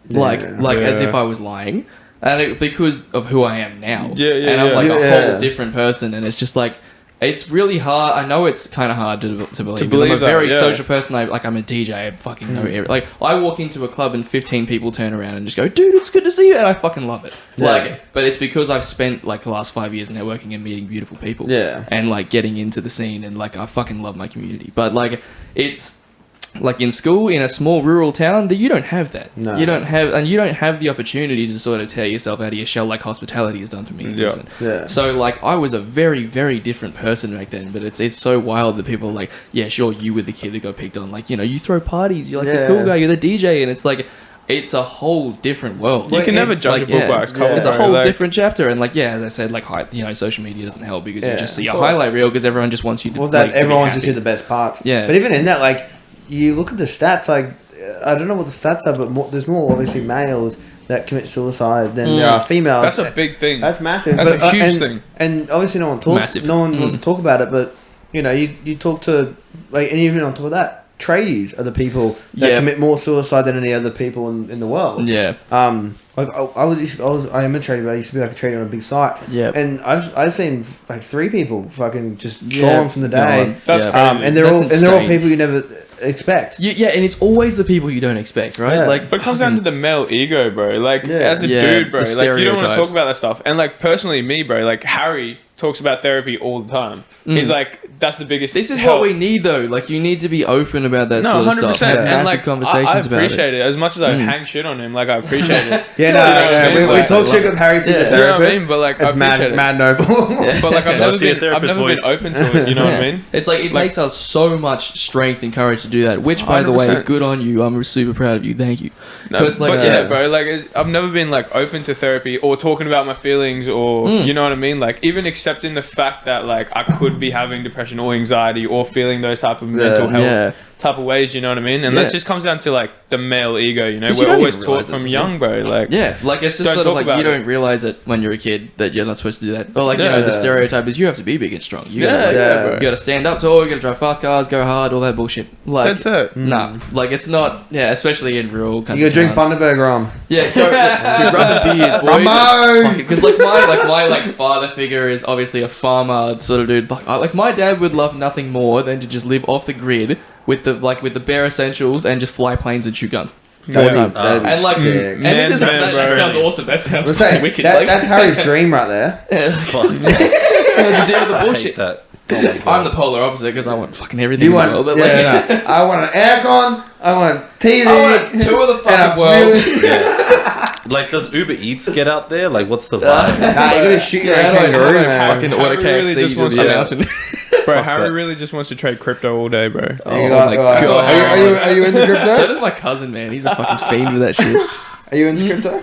Like as if I was lying. And because of who I am now. And I'm like a whole different person. And it's just like, it's really hard. I know it's kind of hard to believe because I'm a very social person. I'm a DJ. I fucking know everything. Like, I walk into a club and 15 people turn around and just go, dude, it's good to see you. And I fucking love it. Like, but it's because I've spent like the last 5 years networking and meeting beautiful people. Yeah. And like getting into the scene, and like I fucking love my community. But like, it's like in school in a small rural town that you don't have that. No. You don't have the opportunity to sort of tear yourself out of your shell like hospitality has done for me in Brisbane. Yeah. So like, I was a very, very different person back then, but it's so wild that people are like, yeah, sure, you were the kid that got picked on. Like, you know, you throw parties, you're like the cool guy, you're the DJ, and it's like, it's a whole different world. You can never judge a book by its cover. It's a bro. whole Like, different chapter, and like, yeah, as I said, like, you know, social media doesn't help because you just see a highlight reel because everyone just wants you to. Well, that like, to be everyone just happy. see the best parts. Yeah. But even in that, like, you look at the stats. Like, I don't know what the stats are, but there's more obviously males that commit suicide than there are females. that's a big thing. That's massive. That's a huge and, thing. And obviously, no one talks. Massive. No one wants to talk about it. But you know, you talk to like, and even on top of that, tradies are the people that commit more suicide than any other people in the world. Yeah. Like I am a trader, but I used to be like a trader on a big site. Yeah. And I've seen like 3 people fucking just gone from the day. That's And they're all insane. people you never expect. Yeah, and it's always the people you don't expect, right? Yeah. Like, But it comes down to the male ego, bro. Like, as a dude, bro, the like, you don't want to stereotypes. talk about that stuff. And, like, personally, me, bro, like, Harry talks about therapy all the time. He's like, that's the biggest this is help. what we need, though. Like, you need to be open about that No, sort of 100%. stuff. Have And, massive like, conversations I about it. appreciate it. As much as I hang shit on him, like, I appreciate it. Yeah, You know what I mean? we Like, talk shit with Harry, Yeah. the You know what I therapist. mean? But, like, I It's appreciate mad it. noble. But, like, I've never see a been therapist, boys. open to it, you know what I mean? It's like, it Like- takes us so much strength and courage to do that, which, by the way, 100%. good on you. I'm super proud of you. Thank you. No, 'Cause, like, but yeah, bro, like, I've never been, like, open to therapy or talking about my feelings or, you know what I mean? Like, even accepting the fact that, like, I could be having depression or anxiety or feeling those type of mental health type of ways, you know what I mean? And Yeah. that just comes down to like the male ego, you know. But you We're don't always even taught realise from it's a young, bro. Like, Yeah, like it's just Don't sort of talk like about you it. don't realize it when you're a kid that you're not supposed to do that. Or like, you Yeah. know, the Yeah. stereotype is you have to be big and strong. You yeah, gotta, yeah, bro. you gotta stand up tall, you gotta drive fast cars, go hard, all that bullshit. Like, That's it. Nah, like it's not, yeah, especially in rural country. You gotta drink towns. Bundaberg rum. Yeah, go, drink rum and beers, boys. Rummo! Because like my father figure is obviously a farmer sort of dude. Like my dad would love nothing more than to just live off the grid with the bare essentials and just fly planes and shoot guns. That'd Yeah. be And like, sick. and Man, that bro. sounds awesome. That sounds Let's fucking say, wicked. that's Harry's dream right there. Fuck. to deal with the I hate bullshit. that. Oh my God. I'm the polar opposite because I want fucking everything. You in want, the world. yeah, But, like, no. I want an aircon. I want TV. I want two of the and fucking a world. Yeah. Like, does Uber Eats get out there? Like, what's the vibe? Nah, you gotta shoot your own I don't kangaroo, know, man. fucking Harry order really KFC just to wants the to- mountain. Bro, Fuck Harry that. really just wants to trade crypto all day, bro. Oh You my got- god. Are you into crypto? So does my cousin, man. He's a fucking fiend with that shit. Are you into crypto?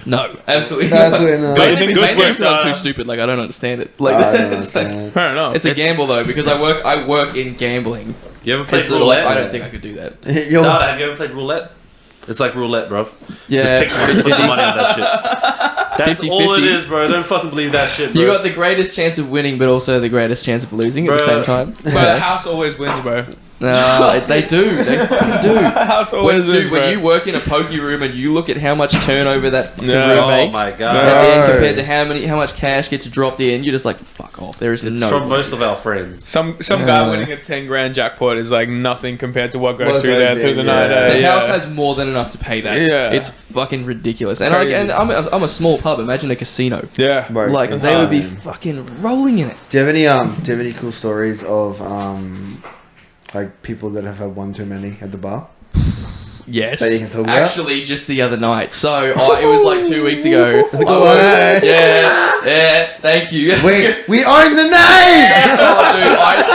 No, absolutely No, absolutely not. Maybe, But maybe good it's work, because I'm too stupid. Like I don't understand it. Like, I don't it's, like understand. Fair enough. it's a gamble though because I work in gambling. You ever played It's sort of like roulette? I don't think I could do that. You're- No, have you ever played roulette? It's like roulette, bro. Yeah, Just pick one, put some money on that shit. That's 50-50. all it is, bro. Don't fucking believe that shit, bro. you got the greatest chance of winning, but also the greatest chance of losing at the Bruh. same time. But the house always wins, bro. They do. They fucking do. House always When, wins, dude, bro. when you work in a pokey room and you look at how much turnover that fucking Yeah. room Oh makes, my god. at the end No. compared to how much cash gets dropped in, you're just like, fuck off. There is It's no from way. most of our friends. Some guy winning a 10 grand jackpot is like nothing compared to what goes What through goes there in, through the yeah. night. The Yeah. house has more than enough to pay that. Yeah. It's fucking ridiculous. And Crazy. I'm a small pub. Imagine a casino. Yeah. Bro, Like it's they would be fine. fucking rolling in it. Do you have any cool stories of like people that have had one too many at the bar? Yes. That you can talk about? Actually, just the other night. So it was like 2 weeks ago. I Go was- on. yeah. Thank you. We own the name.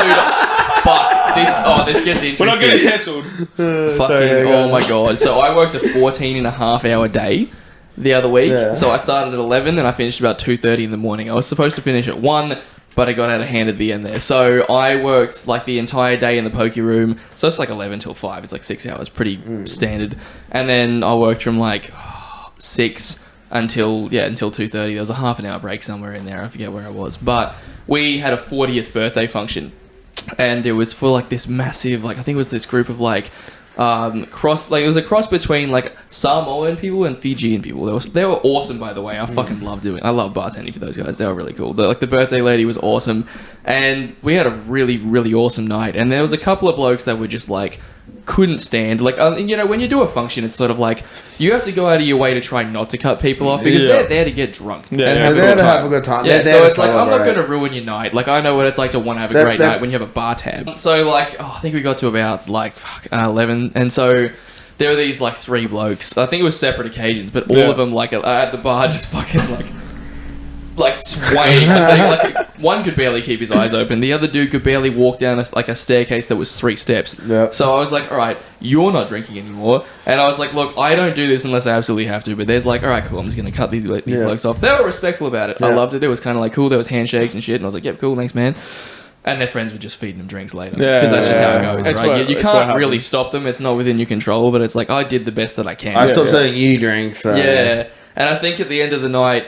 Fuck this gets interesting. We're not getting cancelled. Fucking, oh my god. So I worked a 14 and a half hour day the other week. Yeah. So I started at 11 and I finished about 2:30 in the morning. I was supposed to finish at 1, but I got out of hand at the end there. So I worked like the entire day in the pokey room. So it's like 11 till 5. It's like 6 hours, pretty standard. And then I worked from like 6 until 2:30. There was a half an hour break somewhere in there. I forget where I was. But we had a 40th birthday function. And it was for like this massive, like I think it was this group of like it was a cross between like Samoan people and Fijian people. They were awesome, by the way. I fucking love bartending for those guys. They were really cool. The birthday lady was awesome, and we had a really, really awesome night. And there was a couple of blokes that were just like couldn't stand, like when you do a function, it's sort of like you have to go out of your way to try not to cut people off because Yeah. they're there to get drunk. Yeah, and yeah. have a They're good there to time. have a good time. Yeah, They're there so to it's like I'm not celebrate. going to ruin your night. Like I know what it's like to want to have a They're- great they're- night when you have a bar tab. So like, I think we got to about like 11, and so there were these like 3 blokes. I think it was separate occasions, but all Yeah. of them like at the bar just fucking like swaying. like one could barely keep his eyes open. The other dude could barely walk down a staircase that was 3 steps. Yep. So I was like, all right, you're not drinking anymore. And I was like, look, I don't do this unless I absolutely have to. But there's like, all right, cool. I'm just going to cut these Yeah. blokes off. They were respectful about it. I Yeah. loved it. It was kind of like cool. There was handshakes and shit. And I was like, yep, cool. Thanks, man. And their friends were just feeding them drinks later. Yeah. Because that's just how it Yeah. goes, That's right? what- You that's what can't really happens. stop them. It's not within your control. But it's like, I did the best that I can. I stopped yeah. selling you drinks. So. Yeah, and I think at the end of the night,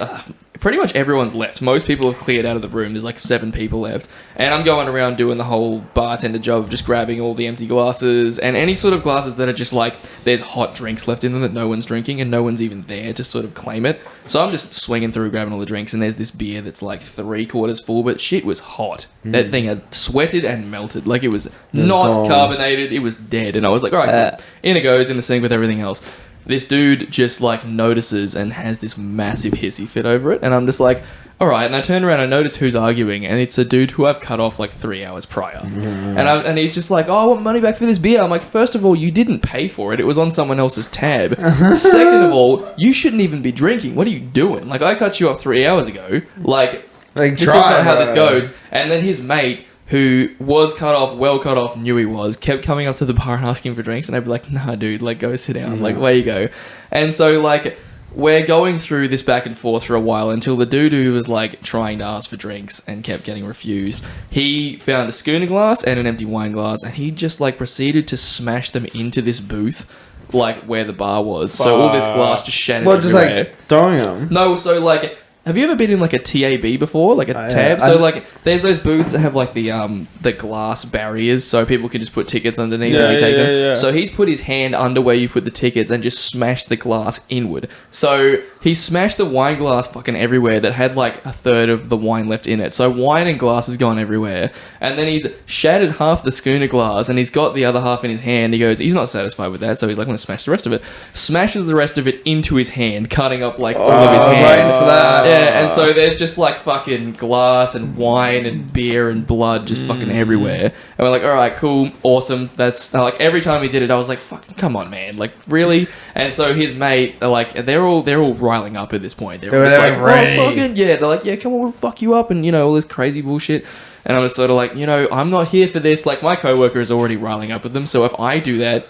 pretty much everyone's left. Most people have cleared out of the room. There's like 7 people left. And I'm going around doing the whole bartender job of just grabbing all the empty glasses and any sort of glasses that are just like, there's hot drinks left in them that no one's drinking and no one's even there to sort of claim it. So I'm just swinging through grabbing all the drinks and there's this beer that's like 3/4 full, but shit was hot. That thing had sweated and melted. Like it was not gone. carbonated. It was dead. And I was like, all right, cool. In it goes, in the sink with everything else. This dude just like notices and has this massive hissy fit over it, and I'm just like, all right. And I turn around and notice who's arguing, and it's a dude who I've cut off like 3 hours prior, and he's just like, oh, I want money back for this beer. I'm like, first of all, you didn't pay for it; it was on someone else's tab. Second of all, you shouldn't even be drinking. What are you doing? Like, I cut you off 3 hours ago. Like, this is not how this goes. And then his mate, who was well cut off, knew he was, kept coming up to the bar and asking for drinks, and I'd be like, nah, dude, like, go sit down, like, where you go. And so, like, we're going through this back and forth for a while until the dude who was like trying to ask for drinks and kept getting refused, he found a schooner glass and an empty wine glass, and he just like proceeded to smash them into this booth, like where the bar was. So all this glass just shattered everywhere. Just like throwing them? No, so like, have you ever been in like a TAB before, like a tab? Yeah. So like, there's those booths that have like the glass barriers, so people can just put tickets underneath and you take them. Yeah. So he's put his hand under where you put the tickets and just smashed the glass inward. So he smashed the wine glass fucking everywhere that had like a third of the wine left in it. So wine and glass has gone everywhere. And then he's shattered half the schooner glass and he's got the other half in his hand. He goes, he's not satisfied with that, so he's like, I'm gonna smash the rest of it. Smashes the rest of it into his hand, cutting up like all of his hand. Waiting for that. Yeah, and so there's just like fucking glass and wine and beer and blood just fucking everywhere. And we're like, all right, cool, awesome. That's like every time he did it, I was like, fucking come on, man, like really. And so his mate, like they're all riling up at this point. They're just like, ready. oh, fucking yeah. They're like, yeah, come on, we'll fuck you up, and you know all this crazy bullshit. And I was sort of like, you know, I'm not here for this. Like my coworker is already riling up with them, so if I do that.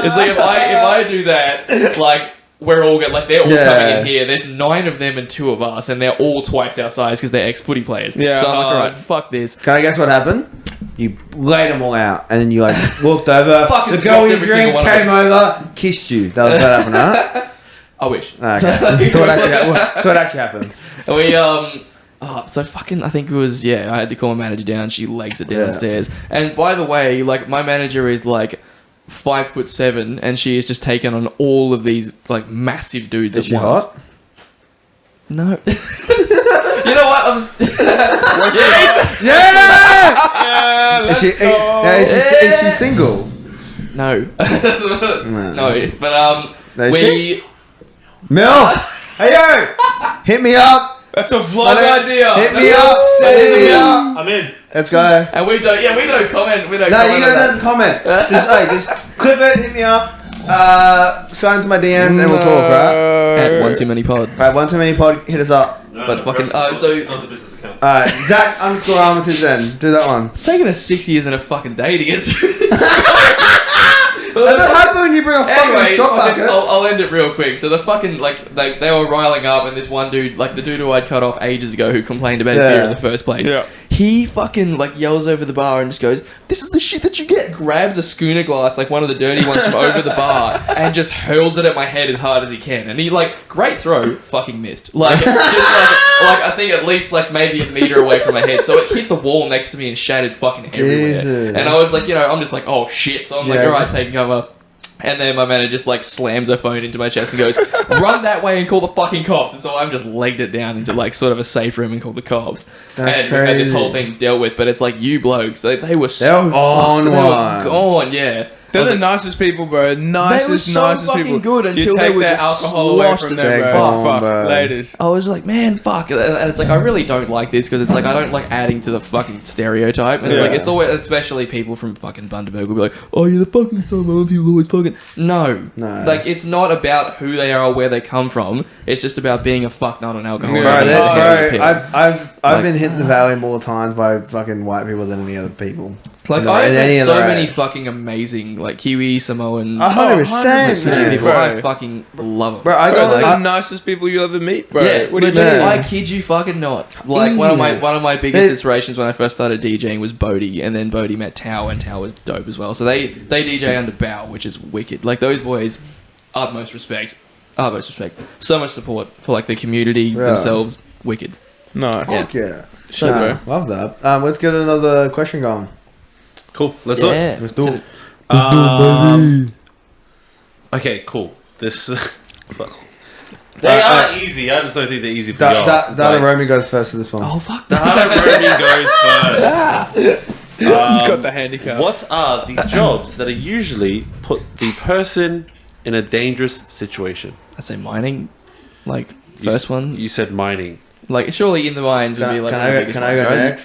It's like if I do that, like we're all like they're all coming in here. There's 9 of them and 2 of us, and they're all twice our size because they're ex-footy players. Yeah, so I'm like, all right, fuck this. Can I guess what happened? You laid them all out, and then you like walked over. Fucking the girl dropped with every dreams single one of came over, kissed you. That was what happened, right? I wish. Okay. So what actually happened? We so fucking, I think it was, I had to call my manager down. She legs it downstairs. And by the way, like my manager is like 5'7", and she has just taken on all of these like massive dudes Is at she once. hot? No. You know what? Yeah! Let's Is go. is she single? No. No. But No, we. Mil! Hey yo! Hit me up! That's a vlog idea. Hit me That's up! what I'm Hit me saying. up! I'm in. Let's go. And we don't comment. We don't No, comment you on guys that. have to comment. Just clip it, hit me up. Slide into my DMs and we'll talk, right? At One Too Many Pod. Right, One Too Many Pod, hit us up. But fucking- not so- the business account. Alright, Zach_Armitage do that one. It's taken us 6 years and a fucking day to get through this. That doesn't happen when you bring a fucking Anyway, shot fucking, bucket. I'll end it real quick. So the fucking, like, they were riling up, and this one dude, like the dude who I'd cut off ages ago who complained about his beer in the first place, he fucking, like, yells over the bar and just goes, "This is the shit that you get." Grabs a schooner glass, like one of the dirty ones from over the bar, and just hurls it at my head as hard as he can. And he, like, great throw, fucking missed. Like, just like I think at least, like, maybe a meter away from my head. So it hit the wall next to me and shattered fucking everywhere. Jesus. And I was like, you know, I'm just like, oh shit. So I'm like, Yeah. alright, taking cover. And then my manager just like slams her phone into my chest and goes, "Run that way and call the fucking cops." And so I'm just legged it down into like sort of a safe room and called the cops. That's and we've had this crazy. whole thing dealt with, but it's like you blokes, they were They were so on fucked. They were one. gone, yeah. They're I was the like, nicest people, bro. they were Nicest fucking people. good You until they take were their just alcohol away sloshed from as them, fuck. bro. Fuck, Bro. ladies. I was like, man, fuck. And it's like, I really don't like this because it's like, I don't like adding to the fucking stereotype. And it's like, Yeah. it's always, especially people from fucking Bundaberg will be like, "Oh, you're the fucking Samoan people always fucking." No. Like, it's not about who they are or where they come from. It's just about being a fucknut on alcohol. Yeah. Bro, and that- handling the piss. I've Like- been hit in the valley more times by fucking white people than any other people. Like, No, I have in any met other so many race. fucking amazing, like, Kiwi, Samoan, 100%, Fiji man. people. bro. I fucking love them. Bro, I Bro, got they're like, the nicest people you ever meet, bro. Yeah, What do you legit, mean? I kid you fucking not. Like Easy, one man. of my biggest They- inspirations when I first started DJing was Bodhi, and then Bodhi met Tao, and Tao was dope as well. So they DJ under Bow, which is wicked. Like those boys, utmost respect. So much support for like the community themselves. Wicked. No. fuck yeah. Shit, Nah, bro. love that. Let's get another question going. Cool. Let's do it. Let's do it. Okay, cool. This. They are easy. I just don't think they're easy for y'all. Dada Romy goes first for this one. Oh fuck. Dada Romy goes first. Got the handicap. What are the jobs that are usually put the person in a dangerous situation? I'd say mining, like You first s- one. You said mining. Like surely in the mines would be like Can one of the biggest I ones, go right? next?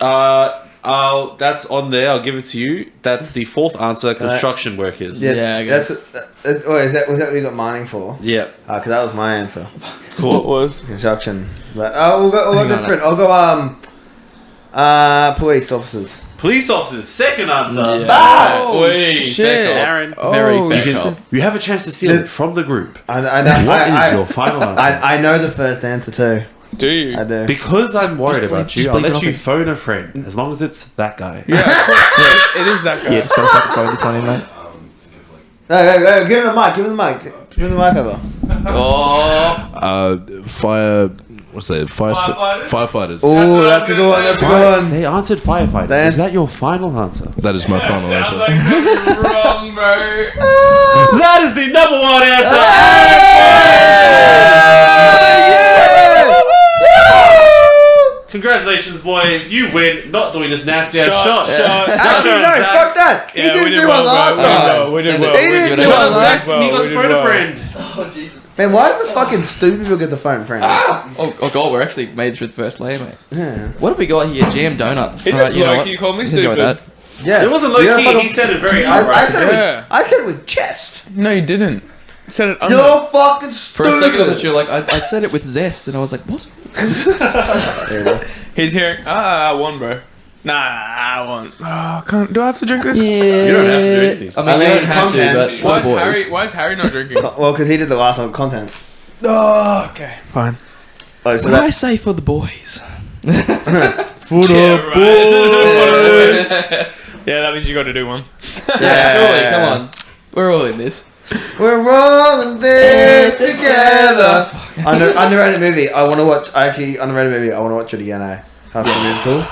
That's on there. I'll give it to you. That's the fourth answer. Construction workers. Yeah, I guess. That's was that what we got mining for? Yeah. Because that was my answer. What was? Construction. But we'll go Hang on, different. I'll go police officers. Police officer's second answer. Yeah. Ah! Wait, Shit. Aaron, Very Oh, fair shit. cop. you have a chance to steal it from the group. I know. What is your final answer? I know the first answer too. Do you? I do. Because I'm worried about you, just I'll bleep it let you off. phone a friend, as long as it's that guy. Yeah, it is that guy. Yeah, just gotta fucking phone this one in, mate. Go, give him the mic. Give him the mic. Give him the mic over. Oh, Fire. What's that? Firefighters? Firefighters. Oh, what I that's was a good one. gonna That's a say. good one. They answered firefighters. Then- Is that your final answer? That is my final Sounds answer. like that's wrong, bro. That is the number one answer. Congratulations, boys! You win. Not doing this nasty ass shot. Actually, no, Zach. fuck that. He Yeah, we didn't did do well, one last bro. time. We did Send well. it. He didn't Give it do a one shot, last Zach, he got we to did phone a well. friend. Oh, Jesus. Man, why does the fucking stupid people get the phone friends? Oh, God, we're actually made it through the first layer, mate. Yeah. What have we got here? Jam donut. It Alright, is you know like what? you called me We can go with stupid. that. Yes. It wasn't You low gotta key. fucking- He said it very I outright. said it Yeah. with, I said it with chest. No, you didn't. You said it under. You're fucking For stupid. a second, I thought you were like, I said it with zest, and I was like, what? He's hearing. I won, bro. Nah, I won. Oh, can't. Do I have to drink this? Yeah. You don't have to do anything. I mean, I you mean, don't have to, content. but Why for is the boys. Harry? Why is Harry not drinking? Well, because he did the last one, content. Oh, okay, fine. Oh, so What do I that, say for the boys? for Yeah, the right. boys. Yeah, that means you got to do one. Yeah, surely, come on. We're all in this. We're rolling this together. Underrated movie. I want to watch. Actually, underrated movie. I want to watch it again. High School Musical.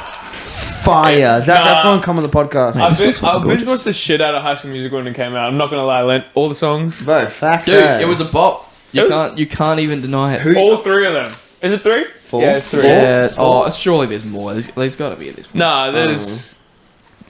Fire. Zac Efron, come on the podcast. I've binge watched the shit out of High School Musical when it came out. I'm not gonna lie, Lent. All the songs, Bro, facts. Dude, it was a bop. It You can't even deny it. all three of them. Is it three? Four. Yeah, it's three. Yeah. Oh, surely there's more. There's got to be this. Nah, there's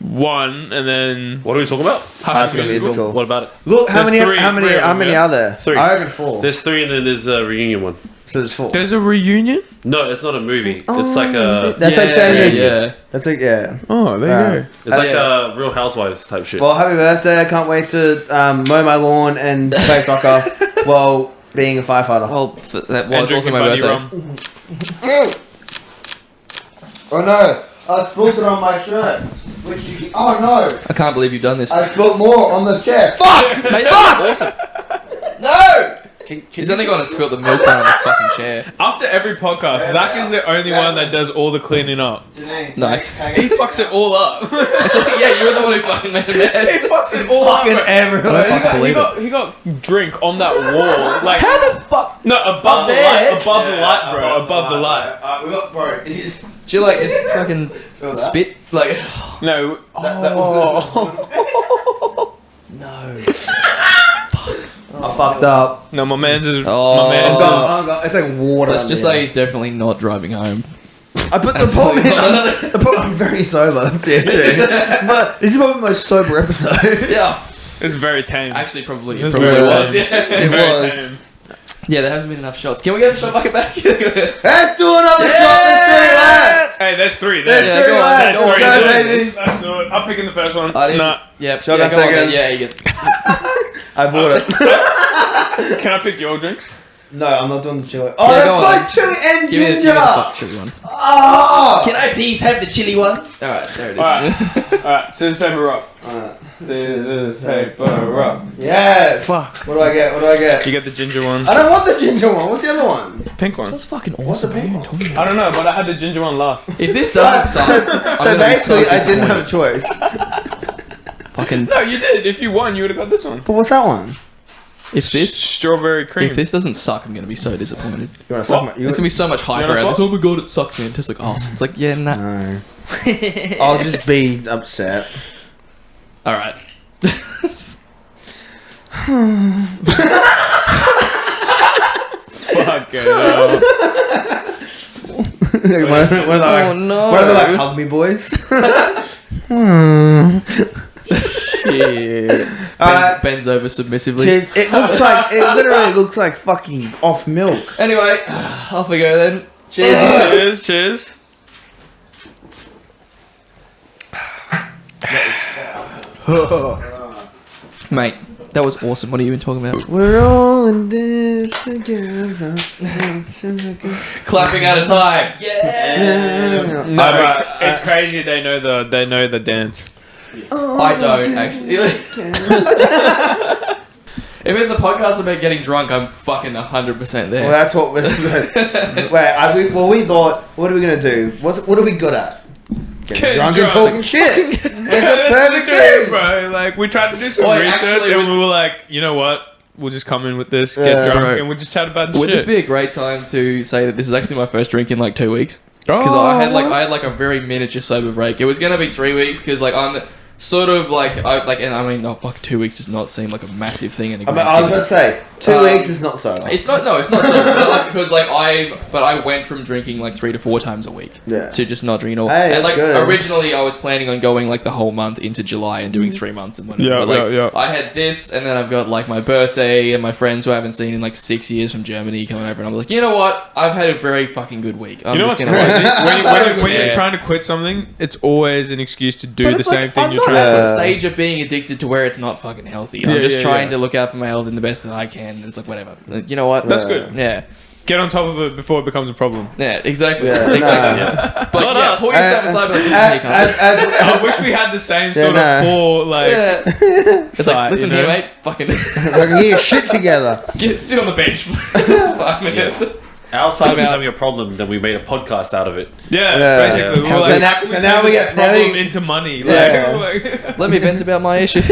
one, and then What are we talking about? High School Musical. Musical. What about it? Look, how There's many? three- How many? three of How them, many yeah. are there? Three. I reckon 4. There's 3 and then there's a reunion one. So there's 4. There's a reunion. No, it's not a movie. It's like a. That's like saying this. Yeah. That's like yeah. Oh, there you go. It's like Yeah. a Real Housewives type shit. Well, happy birthday! I can't wait to mow my lawn and play soccer while being a firefighter. Well, that And was also drinking my Buddy birthday. rum. Oh no! I spilled it on my shirt. Which you? Oh no! I can't believe you've done this. I spilled more on the chair. Fuck! Mate, that's awesome. No! He's only gonna spill the milk down on the fucking chair. After every podcast, Zach is the only one that does all the cleaning up. Nice. He fucks it all up. It's like, yeah, you're the one who fucking made a He mess. fucks it all up. Fucking bro. everyone. I fucking believe it. He got drink on that wall. Like How the fuck? no, above the there? light, above the light, bro, above the light. We got bro. It is. Do you like just fucking Feel that? spit? Like, No. That Oh. no. I fucked up. No, my man's is. Oh. My man's Oh, God. It's like water. Let's under just here. say he's definitely not driving home. I put the problem is, I'm very sober. That's the issue. But this is probably my most sober episode. Yeah. is very tame. Actually, probably It's probably very was. tame. Yeah. It Very was. tame. Yeah, there haven't been enough shots. Can we get a shot bucket back? Let's do another shot. Let's do that. Hey, there's three. Let's Yeah, do go on, that. That's go on, three. go on, baby. Let's do it. I'm picking the first one. I didn't. Nah. Yep. Shotgun Yeah, go on second. then. Yeah, he gets. I bought it. Can I pick your drinks? No, I'm not doing the chili. Oh, Yeah, that's go on, got then. chili and Give me the ginger. fuck chili one. Ah. Can I please have the chili one? Alright, there it is. Alright, scissors, paper, rock. Alright. Scissors, paper, rock. Yes. Fuck. What do I get? What do I get? You get the ginger one. I don't want the ginger one. What's the other one? Pink one. That's fucking What's the awesome. pink man. one? Talking about. I don't know, but I had the ginger one last. If this doesn't suck, I'm So gonna basically, be so I didn't have a disappointed. choice. Fucking. No, you did. If you won, you would have got this one. But what's that one? If this, Strawberry cream. if this doesn't suck, I'm gonna be so disappointed. You want to suck What? my? There's gonna be so much hype wanna around this. swap? Oh my god, it sucked, man. It tastes like ass. It's like, yeah, nah. No. I'll just be upset. All right. Fuck it. hell. One of the like, Oh no. one of the like hug me boys. Alright, Bends over submissively. cheers. It looks like it literally looks like fucking off milk. Anyway, off we go then. Cheers. Cheers, cheers. Mate, that was awesome. What are you even talking about? We're all in this together. Clapping out of time. Yeah. No, It's crazy. They know the dance. I don't actually. If it's a podcast about getting drunk, I'm fucking 100% there. Well, that's what we're. We thought, what are we gonna do? What are we good at? Getting drunk and talking shit. It's a perfect thing, bro. Like we tried to do some Well, research, actually, and we were like, you know what? We'll just come in with this, get drunk, Bro. and we'll just chat about Would shit. this be a great time to say that this is actually my first drink in like 2 weeks? Because I had a very miniature sober break. It was gonna be 3 weeks because like I'm sort of like and I mean, like 2 weeks does not seem like a massive thing in a grand I was about to say 2 weeks is not so. It's not. No, it's not so. Because I went from drinking like 3 to 4 times a week to just not drinking at all. Hey, and that's like good. originally, I was planning on going like the whole month into July and doing 3 months and whatever. But I had this, and then I've got like my birthday and my friends who I haven't seen in like 6 years from Germany coming over, and I'm like, you know what? I've had a very fucking good week. I'm You know just what's gonna crazy? When you're trying to quit something, it's always an excuse to do the same thing I'm you're not trying at to the stage of being addicted to where it's not fucking healthy. I'm just trying to look out for my health in the best that I can. And it's like whatever. You know what? That's good. Yeah. Get on top of it before it becomes a problem. Yeah, exactly. Yeah, Exactly. But Not yeah, us. pull yourself aside. But I wish we had the same sort of four, like... yeah. It's site, like, listen you know? here, mate. Fucking Get your shit together. sit on the bench for 5 minutes. Our side Time was out. having a problem, then we made a podcast out of it. Yeah, Yeah. basically. We So were like, now- how can so we now turn we this get- now problem we- into money? Yeah. Like, Let me vent about my issues.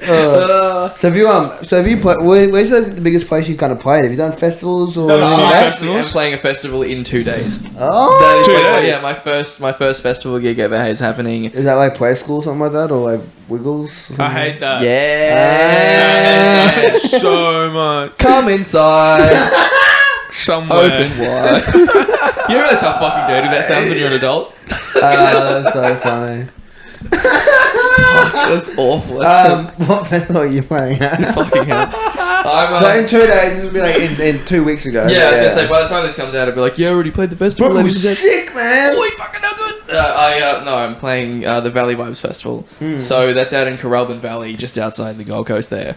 So have you played? Where's the biggest place you've kind of played? Have you done festivals or? No, anything no, like I that? actually am playing a festival in 2 days. Oh, That is 2 like, days? yeah, my first festival gig ever is happening. is that like play school or something like that, or like Wiggles? Or I hate that. Yeah. I hate that so much. Come inside. Somewhere. Open wide. You realize how fucking dirty that sounds when you're an adult? That's so funny. That's awful. That's What festival are you playing at? so fucking hell. I'm, So in 2 days, this will be like in 2 weeks ago. yeah, I was gonna say by the time this comes out, I'll be like, yeah, I already played the festival. Bro, it ladies was and gents." sick, man. Fucking how good. I'm playing the Valley Vibes Festival. So that's out in Coralban Valley, just outside the Gold Coast there.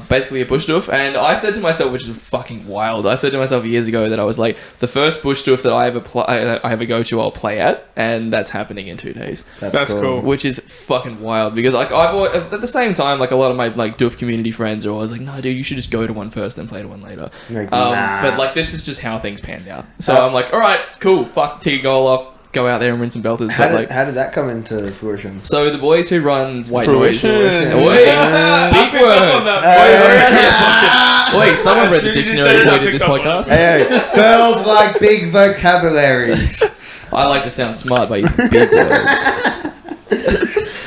Basically a bush doof. And I said to myself, which is fucking wild, I said to myself years ago that I was like, the first bush doof that I ever go to, I'll play at, and that's happening in 2 days. That's cool. Which is fucking wild because like I've always, at the same time, like a lot of my like doof community friends are always like, no dude, you should just go to one first then play to one later. Like, nah. But like this is just how things panned out. So I'm like, all right, cool, fuck, take a goal off, go out there and win some belters. How But like, did that come into fruition? so the boys who run White Fruition. Noise, Yeah. Oi, I big picked up on words. that. Wait, someone As read soon the as you dictionary said it, I before you did this picked up on podcast. Hey, girls like big vocabularies. I like to sound smart by using big words.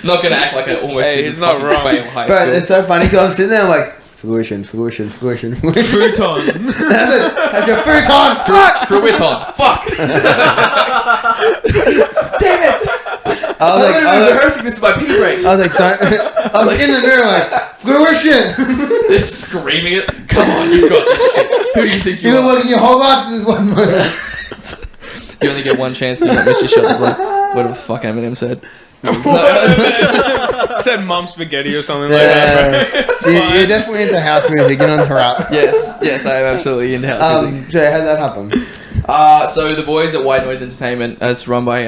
Not gonna act like I almost Hey, didn't he's not fucking wrong. fail high But school. it's so funny because I'm sitting there, I'm like, fruition. Futon. That's your futon. Fuck. Fruiton. Fuck. Damn it! I was I was rehearsing this to my pee break. I was like, don't. I was in the mirror like, fruition. They're screaming it. Come on, you got this shit. Who do you think you You've been are? working your whole life for this one moment. You only get one chance to not miss your shot. Like, whatever the fuck Eminem said. Said mum spaghetti or something like that. Yeah. So you're definitely into house music. You're into rap. Yes, I am absolutely into house music. So how did that happen? So the boys at White Noise Entertainment, it's run by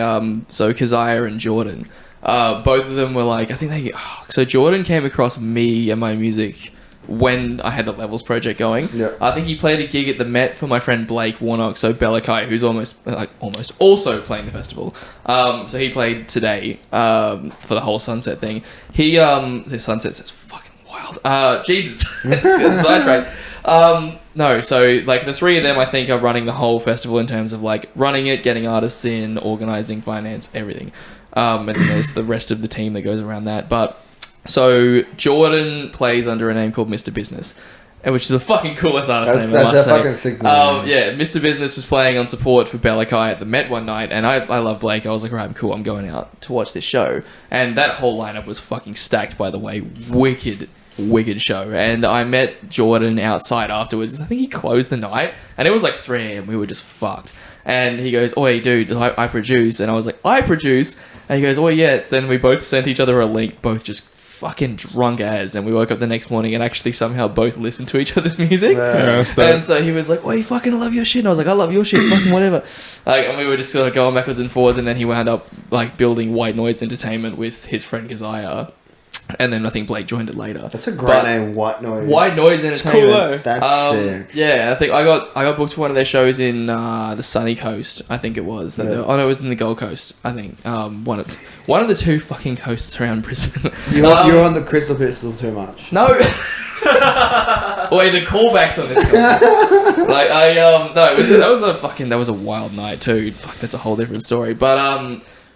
Keziah and Jordan. Both of them were like, I think they. So Jordan came across me and my music when I had the Levels project going. Yep. I think he played a gig at the Met for my friend Blake Warnock, so Belakai, who's almost also playing the festival. So he played today for the whole Sunset thing. The Sunset's is fucking wild. Jesus, sidetracked. No, so like the three of them I think are running the whole festival in terms of like running it, getting artists in, organizing, finance, everything. And then there's the rest of the team that goes around that. But so Jordan plays under a name called Mr. Business, which is a fucking coolest artist name, I must That's a say. fucking sick name. Yeah, Mr. Business was playing on support for Belakai at the Met one night, and I love Blake. I was like, right, cool, I'm going out to watch this show. And that whole lineup was fucking stacked, by the way. Wicked show. And I met Jordan outside afterwards. I think he closed the night, and it was like 3 a.m. We were just fucked. And he goes, oi, dude, I produce. And I was like, I produce? And he goes, oh, yeah. Then we both sent each other a link, both just fucking drunk as, and we woke up the next morning and actually somehow both listened to each other's music. Yeah, And so he was like, "Well, you fucking love your shit," and I was like, "I love your shit, fucking whatever." Like, and we were just sort of going backwards and forwards, and then he wound up like building White Noise Entertainment with his friend Keziah. And then I think Blake joined it later. That's a great name, White Noise. White Noise Entertainment. Cool though. That's sick. Yeah, I think I got booked to one of their shows in the sunny coast. I think it was. Yeah. No, it was in the Gold Coast. I think one of the two fucking coasts around Brisbane. You're on the Crystal Pistol too much. No. Wait, the callbacks on this. Like that was a wild night too. Fuck, that's a whole different story. But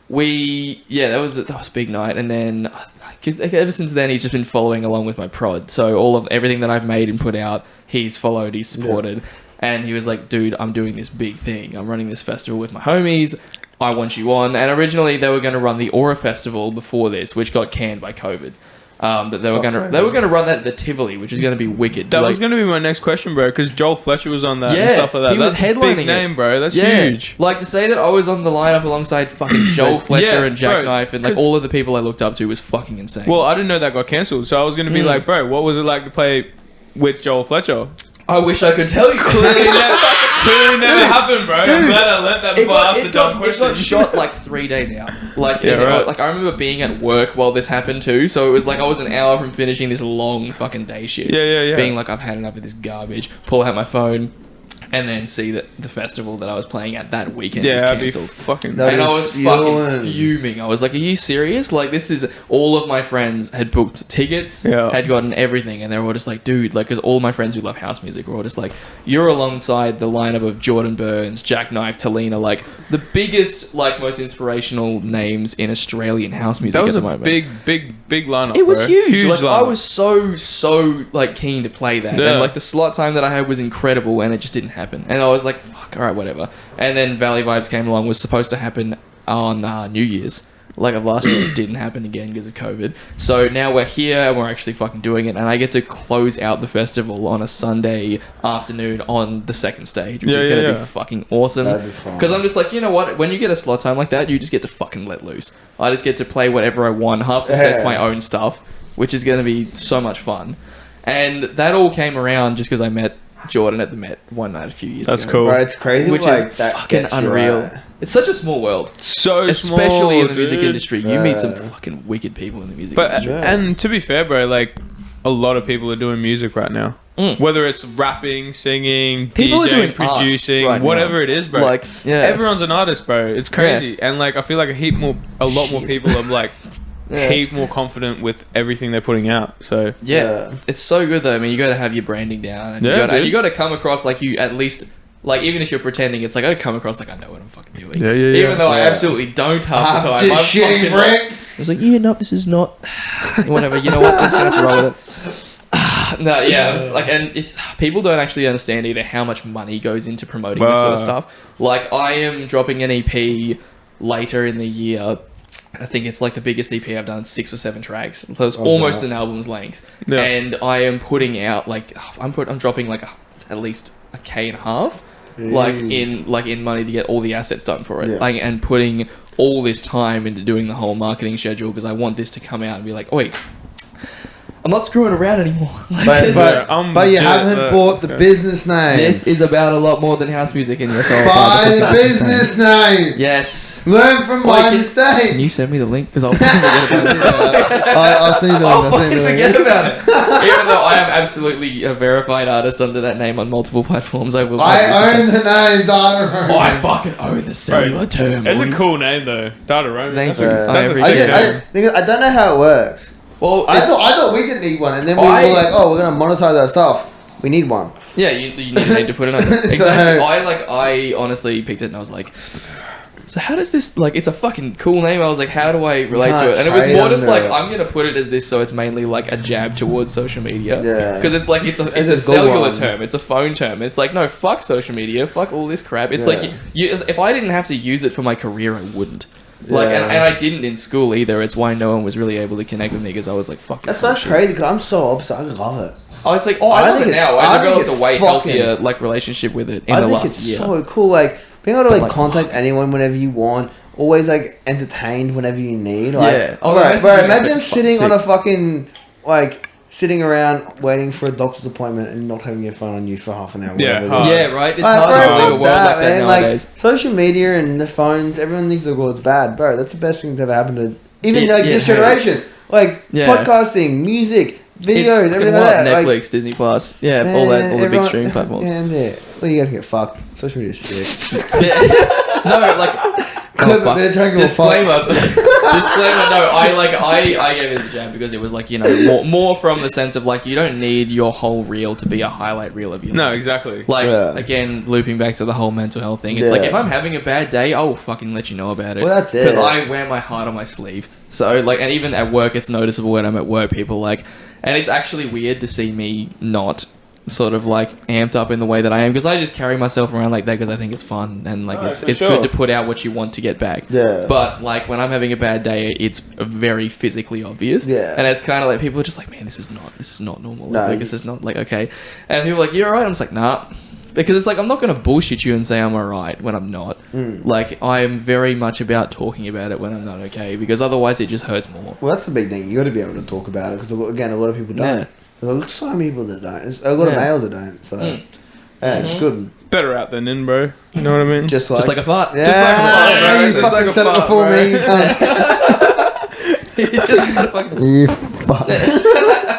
that was a big night, and then. Because ever since then, he's just been following along with my prod. So everything that I've made and put out, he's followed, he's supported. Yeah. And he was like, dude, I'm doing this big thing. I'm running this festival with my homies. I want you on. And originally, they were going to run the Aura Festival before this, which got canned by COVID. That they were going to run that at the Tivoli, which is going to be wicked. That was going to be my next question, bro, because Joel Fletcher was on that and stuff like that. He was headlining a big name, bro. That's yeah. huge. Like, to say that I was on the lineup alongside fucking Joel Fletcher and Jackknife and like all of the people I looked up to was fucking insane. Well, I didn't know that got cancelled, so I was going to be like, bro, what was it like to play with Joel Fletcher? I wish I could tell you. Clearly never happened, bro. I'm glad I learned that before I asked the dumb question. It got shot like 3 days out. Like, right. Like I remember being at work while this happened too. So it was like I was an hour from finishing this long fucking day shift. Yeah. Being like, I've had enough of this garbage. Pull out my phone. And then see that the festival that I was playing at that weekend was cancelled. Fucking. And I was fucking fuming. I was like, "Are you serious? Like, this is all of my friends had booked tickets, had gotten everything, and they were all just like, dude, like, because all my friends who love house music were all just like, you're alongside the lineup of Jordan Burns, Jackknife, Talina, like the biggest, like, most inspirational names in Australian house music at the moment. That was a big lineup. It was huge. Like, lineup. I was so like keen to play that, and like the slot time that I had was incredible, and it just didn't happen. And I was like, fuck, alright, whatever. And then Valley Vibes came along, was supposed to happen on New Year's. Like of last year, it didn't happen again because of COVID. So now we're here and we're actually fucking doing it. And I get to close out the festival on a Sunday afternoon on the second stage, which is going to be fucking awesome. Because I'm just like, you know what? When you get a slot time like that, you just get to fucking let loose. I just get to play whatever I want. Half the set's my own stuff, which is going to be so much fun. And that all came around just because I met Jordan at the Met one night a few years ago. That's cool. Right, it's crazy. Which like, is that fucking unreal. Right. It's such a small world. Especially in the music industry. You meet some fucking wicked people in the music industry. And to be fair, bro, like, a lot of people are doing music right now. Whether it's rapping, singing, people DJing, are doing producing, right whatever it is, bro. Like, everyone's an artist, bro. It's crazy. And, like, I feel like a lot more people are, like... heap more confident with everything they're putting out. So it's so good though. I mean, you got to have your branding down, and you got to come across like you at least like even if you're pretending, it's like I come across like I know what I'm fucking doing. Even though I absolutely don't half the time. I'm shitting bricks. I was like, no, this is not. Whatever. You know what? Let's have to roll with it. No, it's like, and it's people don't actually understand either how much money goes into promoting this sort of stuff. Like I am dropping an EP later in the year. I think it's like the biggest EP I've done, 6 or 7 tracks. So it's almost an album's length. Yeah. And I am putting out like I'm dropping like at least $1,500 like in money to get all the assets done for it. Like and putting all this time into doing the whole marketing schedule because I want this to come out and be like, oh wait, I'm not screwing around anymore. But you haven't bought the business name. This is about a lot more than house music in your soul. Buy the business name. Yes. Learn from my mistake. Can you send me the link? Because I'll fucking forget about it. I'll see the link. I'll fucking forget about it. Even though I am absolutely a verified artist under that name on multiple platforms, I will. I own the name Data Roman. I fucking own the cellular term. It's a cool name though, Data Roman. Thank you. I don't know how it works. Well, I thought we didn't need one, and then we were like, "Oh, we're gonna monetize our stuff. We need one." Yeah, you need a name to put it on. Exactly. I honestly picked it, and I was like, "So how does this like? It's a fucking cool name." I was like, "How do I relate to it?" And it was more just like, "I'm gonna put it as this, so it's mainly like a jab towards social media." Yeah. Because it's like it's a cellular term, it's a phone term. It's like no, fuck social media, fuck all this crap. It's like if I didn't have to use it for my career, I wouldn't. Like and I didn't in school either. It's why no one was really able to connect with me because I was like, "Fuck." That's not crazy because I'm so opposite. I love it. Oh, it's like I love it now. I developed a way healthier like relationship with it in the last year. I think it's so cool. Like being able to like contact anyone whenever you want, always like entertained whenever you need. Like, Yeah. Oh, bro, the messaging imagine is sitting sick. on a fucking like sitting around waiting for a doctor's appointment and not having your phone on you for half an hour. Yeah, whatever. hard. Yeah, right. It's Like, hard bro, to believe a fuck world like that man. nowadays. Like social media and the phones, everyone thinks the world's bad, bro. That's the best thing to ever happen to even It- like yeah, this it generation. Like Yeah. podcasting, music, It's videos, fucking everything like what? that. Netflix, Like, Disney Plus, yeah, man, all the big everyone- streaming platforms. Yeah. Well, you guys can get fucked. Social media is sick. Yeah. No, like Clip it, man, try and give a fuck. disclaimer. Disclaimer. No, I gave it a jab because it was like, you know, more from the sense of like you don't need your whole reel to be a highlight reel of your No, life. exactly. Like Yeah. again, looping back to the whole mental health thing. It's like Yeah. if I'm having a bad day, I will fucking let you know about it. Well, that's it. Because I wear my heart on my sleeve. So like, and even at work, it's noticeable when I'm at work. People like, and it's actually weird to see me not sort of like amped up in the way that I am because I just carry myself around like that because I think it's fun and like No, it's for good sure. to put out what you want to get back. Yeah. But like when I'm having a bad day, it's very physically obvious. Yeah. And it's kind of like people are just like, man, this is not normal. No, Like this is not like okay. And people are like, you're alright. I'm just like, nah. Because it's like I'm not gonna bullshit you and say I'm alright when I'm not. Like I am very much about talking about it when I'm not okay because otherwise it just hurts more. Well, that's the big thing. You got to be able to talk about it because again, a lot of people don't. Yeah. There's so many people that don't. There's a lot of Yeah. males that don't. So yeah, it's good. Better out than in, bro. You know what I mean? Just like Just like a fart. yeah, Just like a fart, bro. you Just fucking like a said it fart, before bro. me. You can't. You just gotta fucking. You fuck.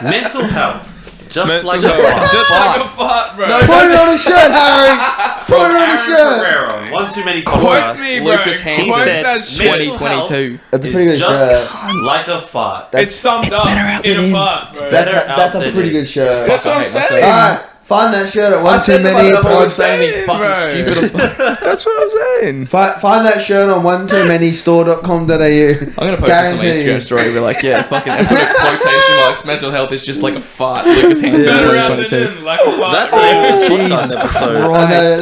Mental health. Just Mental like health. a fart. Just like a fart, bro. No, Put it on a shirt, Harry. Put it on a Aaron shirt. Ferrero, One Too Many Quote podcasts. me, bro. Lucas Hansen Quote said that shit. 2022. That's a pretty good It's shirt. just like a fart. It's summed up in a fart, bro. better That's out a than pretty in. good shirt. That's what I I'm hate myself. saying. Alright, find that shirt at I One Too said to Many. myself, I what was saying anything fucking saying, stupid. That's what I'm saying. Find that shirt on onetoomanystore.com.au. I'm gonna post this on my Guarantee. Instagram story. Be like, yeah, fucking, and put a quotation marks. Mental health is just like a fart. Lucas Hansen, Better out than 2022. in, like a fart. That's bro. the end of this Jesus podcast episode. I know,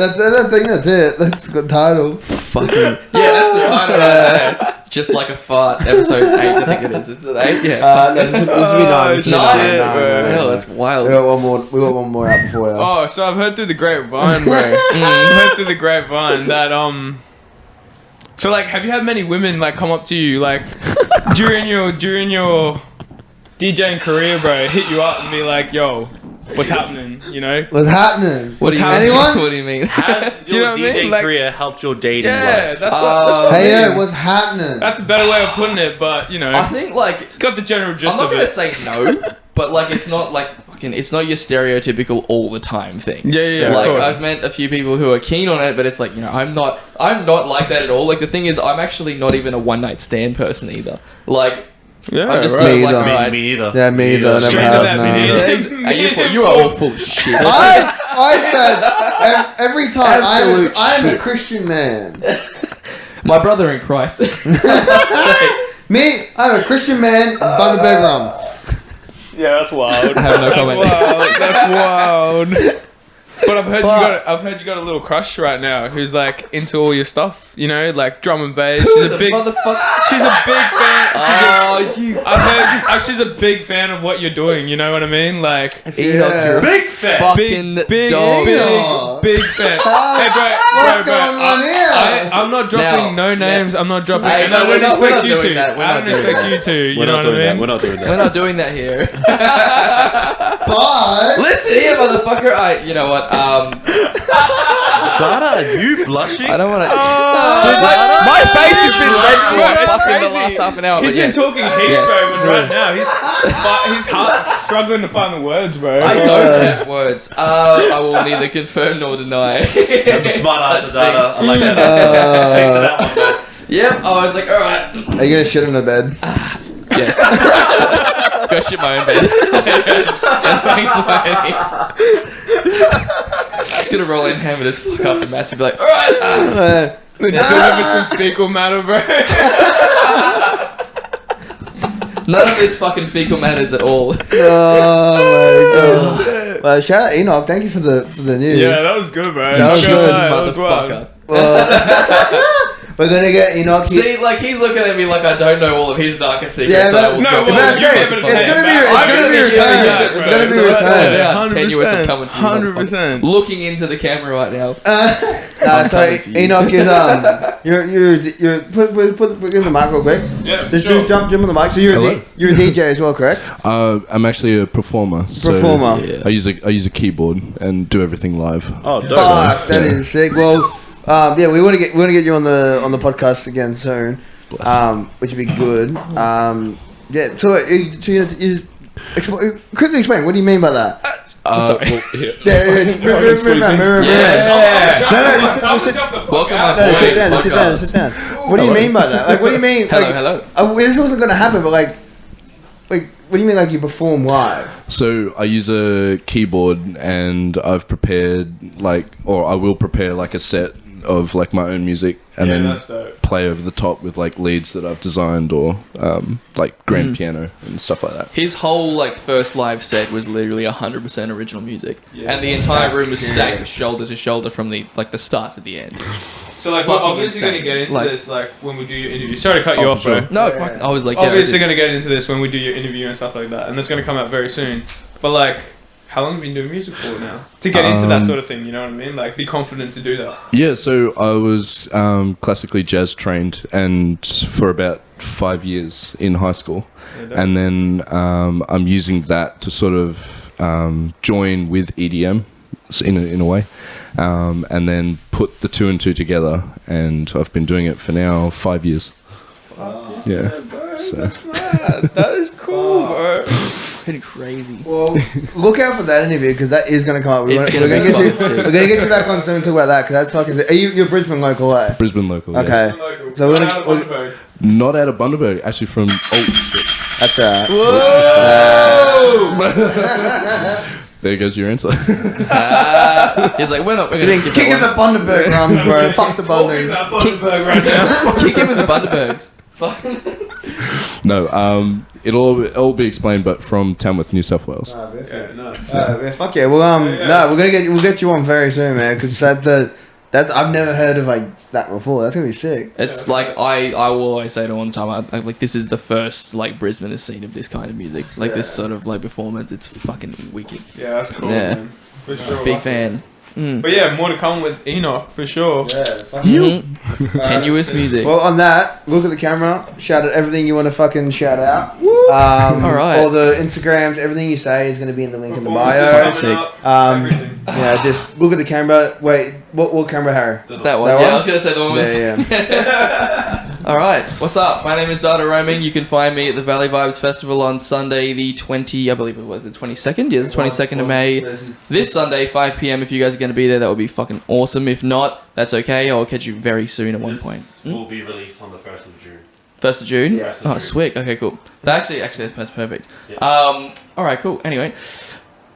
that's it. That's a good title. Fucking yeah, that's the title. Right there. Just like a fart. Episode 8, I think it is. Is it 8? Yeah. No, this will be 9. This will be Oh, 9. shit, No, bro. no, no, Hell, no. that's wild. We got one more out before you. Oh, so I've heard through the grapevine, bro. I've heard through the grapevine that So like, have you had many women like come up to you like during your DJing career, bro, hit you up and be like, "Yo, what's happening?" You know? What's happening? What do you Anyone? What do you mean? Has Do you your know what I DJ mean? Like- career helped your dating Yeah, life? that's what Hey, I yo, mean. what's happening? That's a better way of putting it, but you know, I think like got the general I'm gist not of gonna it. say no, but like it's not like fucking. It's not your stereotypical all the time thing. Yeah, Like of course. I've met a few people who are keen on it, but it's like, you know, I'm not like that at all. Like the thing is, I'm actually not even a one night stand person either. Like Yeah, I'm just right. sort of Me like, either. alright. Me either. Yeah, me either. Never Straight have, to that no. minute. You are all full of shit. I said every time Absolute I am a shit. Christian man. My brother in Christ. Me, I'm a Christian man. Bundaberg rum. Yeah, that's wild. I have no comment. That's wild. But I've heard Fuck. you got a little crush right now who's like into all your stuff, you know, like drum and bass. She's a big motherfucker. She's a big fan. Oh, I've heard she's a big fan of what you're doing, you know what I mean? Like Enoch, you're a Big fan. fucking big dog. big fan. Hey What's bro, going on here? I'm not dropping Now, no names. I'm not dropping. Hey, and no, I we're don't not- we're expect not you doing to. that. We're I not don't doing expect that. you to. You We're know not what doing I that. mean? We're not doing We're that. not doing that here. But Listen here, motherfucker. You know what? Dada, are you blushing? I don't want to. Oh, Dude, my face has been red Bro, for it's fucking the crazy. last half an hour. He's but been yes. talking heaps, Yes. bro, but right now he's struggling to find the words, bro. I don't have words. I will neither confirm nor deny. That's a smart answer, Dada. I like that answer. Stick to that one, man. Yep. I was like, all right. are you gonna shit in the bed? Yes. Go shit my own bed. Just gonna roll in, hammer this fuck after Mass and be like, all right. Deliver some fecal matter, bro. None of this fucking fecal matters at all. Oh my god. Well, shout out Enoch. Thank you for the news. Yeah, that was good, bro. That was Not gonna good, lie, that was wild. Motherfucker. We're gonna get Enoch. See, like he's looking at me like I don't know all of his darkest secrets. Yeah, so I will no, drop well, it. you never know. It's gonna be returned. Tenuous, I'm coming for you, 100%. looking into the camera right now. So Enoch is you're put in the mic real quick. Yeah, Just sure. jump on the mic. So you're a DJ as well, correct? I'm actually a performer. So Performer. Yeah. I use a keyboard and do everything live. Oh, dope. Fuck, that is sick. Well, yeah, we want to get you on the podcast again soon, which would be good. Yeah, so you quickly explain. What do you mean by that? Sorry. Welcome. Sit down. What do you mean by that? Like, what do you mean? Hello. This wasn't gonna happen, but like, what do you mean? Like, you perform live? So I use a keyboard, and I've prepared I will prepare like a set of like my own music, and then play over the top with like leads that I've designed, or like grand piano and stuff like that. His whole like first live set was literally 100% original music, and the entire room was stacked shoulder to shoulder from the start to the end. So like, we're obviously going to get into this like when we do your interview. Sorry to cut you off, bro. No, fuck, I was like, obviously going to get into this when we do your interview and stuff like that, and that's going to come out very soon. But like, how long have you been doing music for now? To get into that sort of thing, you know what I mean? Like, be confident to do that. Yeah, so I was classically jazz trained, and for about 5 years in high school, and then I'm using that to sort of join with EDM in a way. And then put the two and two together, and I've been doing it for now 5 years. Yeah, so. That's mad. That is cool, bro. pretty crazy. Well, look out for that interview because that is going to come up. We're going to get you back on soon and talk about that because that's fucking. Are you're Brisbane local, eh? Brisbane local. Okay. Yeah. So we're gonna. Not out of Bundaberg, actually from. Oh That's alright. Whoa! There goes your answer. He's like, we're gonna kick in the Bundaberg rums, bro. Fuck the Bundaberg. Kick him with the Bundabergs. No, it'll be explained, but from Tamworth, New South Wales. Yeah, nice. Yeah, fuck yeah. Well, no, we'll get you on very soon, man. Because that's I've never heard of like that before. That's gonna be sick. It's like I will always say to all the time, I like this is the first like Brisbane has seen of this kind of music, like this sort of like performance. It's fucking wicked. Yeah, that's cool. Yeah. Man. For sure. Big fan. But yeah, more to come with Enoch for sure. Yeah, fuck you. Tenuous music. Well, on that, look at the camera. Shout out everything you want to fucking shout out. All right. All the Instagrams, everything you say is going to be in the link in the bio. Everything. Yeah, just look at the camera. Wait, what camera, Harry? That one. Yeah, I was gonna say the one with. Yeah. All right, what's up? My name is Data Roaming. You can find me at the Valley Vibes Festival on Sunday, the 20, I believe it was the 22nd. Yes, the 22nd of May. This Sunday, 5 p.m. If you guys are going to be there, that would be fucking awesome. If not, that's okay. I'll catch you very soon at one point. Will be released on the 1st of June. 1st of June? Yeah. Oh, sweet. Okay, cool. Actually, that's perfect. Yeah. All right, cool. Anyway,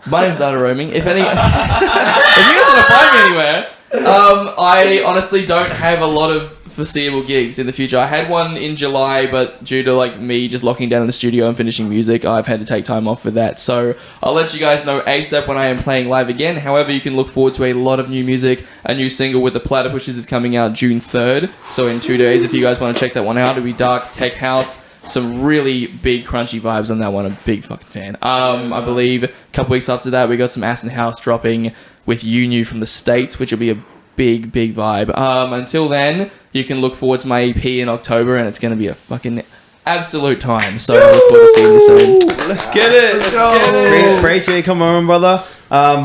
my name's Data Roaming. If you guys want to find me anywhere, I honestly don't have a lot of foreseeable gigs in the future. I had one in July, but due to like me just locking down in the studio and finishing music, I've had to take time off for that. So I'll let you guys know ASAP when I am playing live again. However, you can look forward to a lot of new music. A new single with the Platypushes is coming out June 3rd. So in 2 days, if you guys want to check that one out, it'll be dark tech house. Some really big crunchy vibes on that one. I'm a big fucking fan. I believe a couple weeks after that, we got some Ass and House dropping with You New from the States, which will be a big vibe. Until then, you can look forward to my EP in October, and it's going to be a fucking absolute time. So I look forward to seeing you soon. Let's get it. Let's get it. Appreciate you coming on, brother.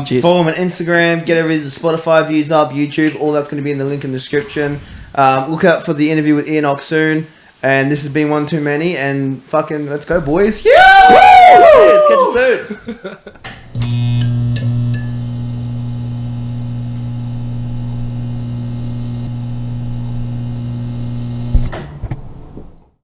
Cheers. Follow him on Instagram. Get every Spotify views up, YouTube. All that's going to be in the link in the description. Look out for the interview with Enoch soon. And this has been one too many. And fucking let's go, boys. Yeah! Cheers. Catch you soon.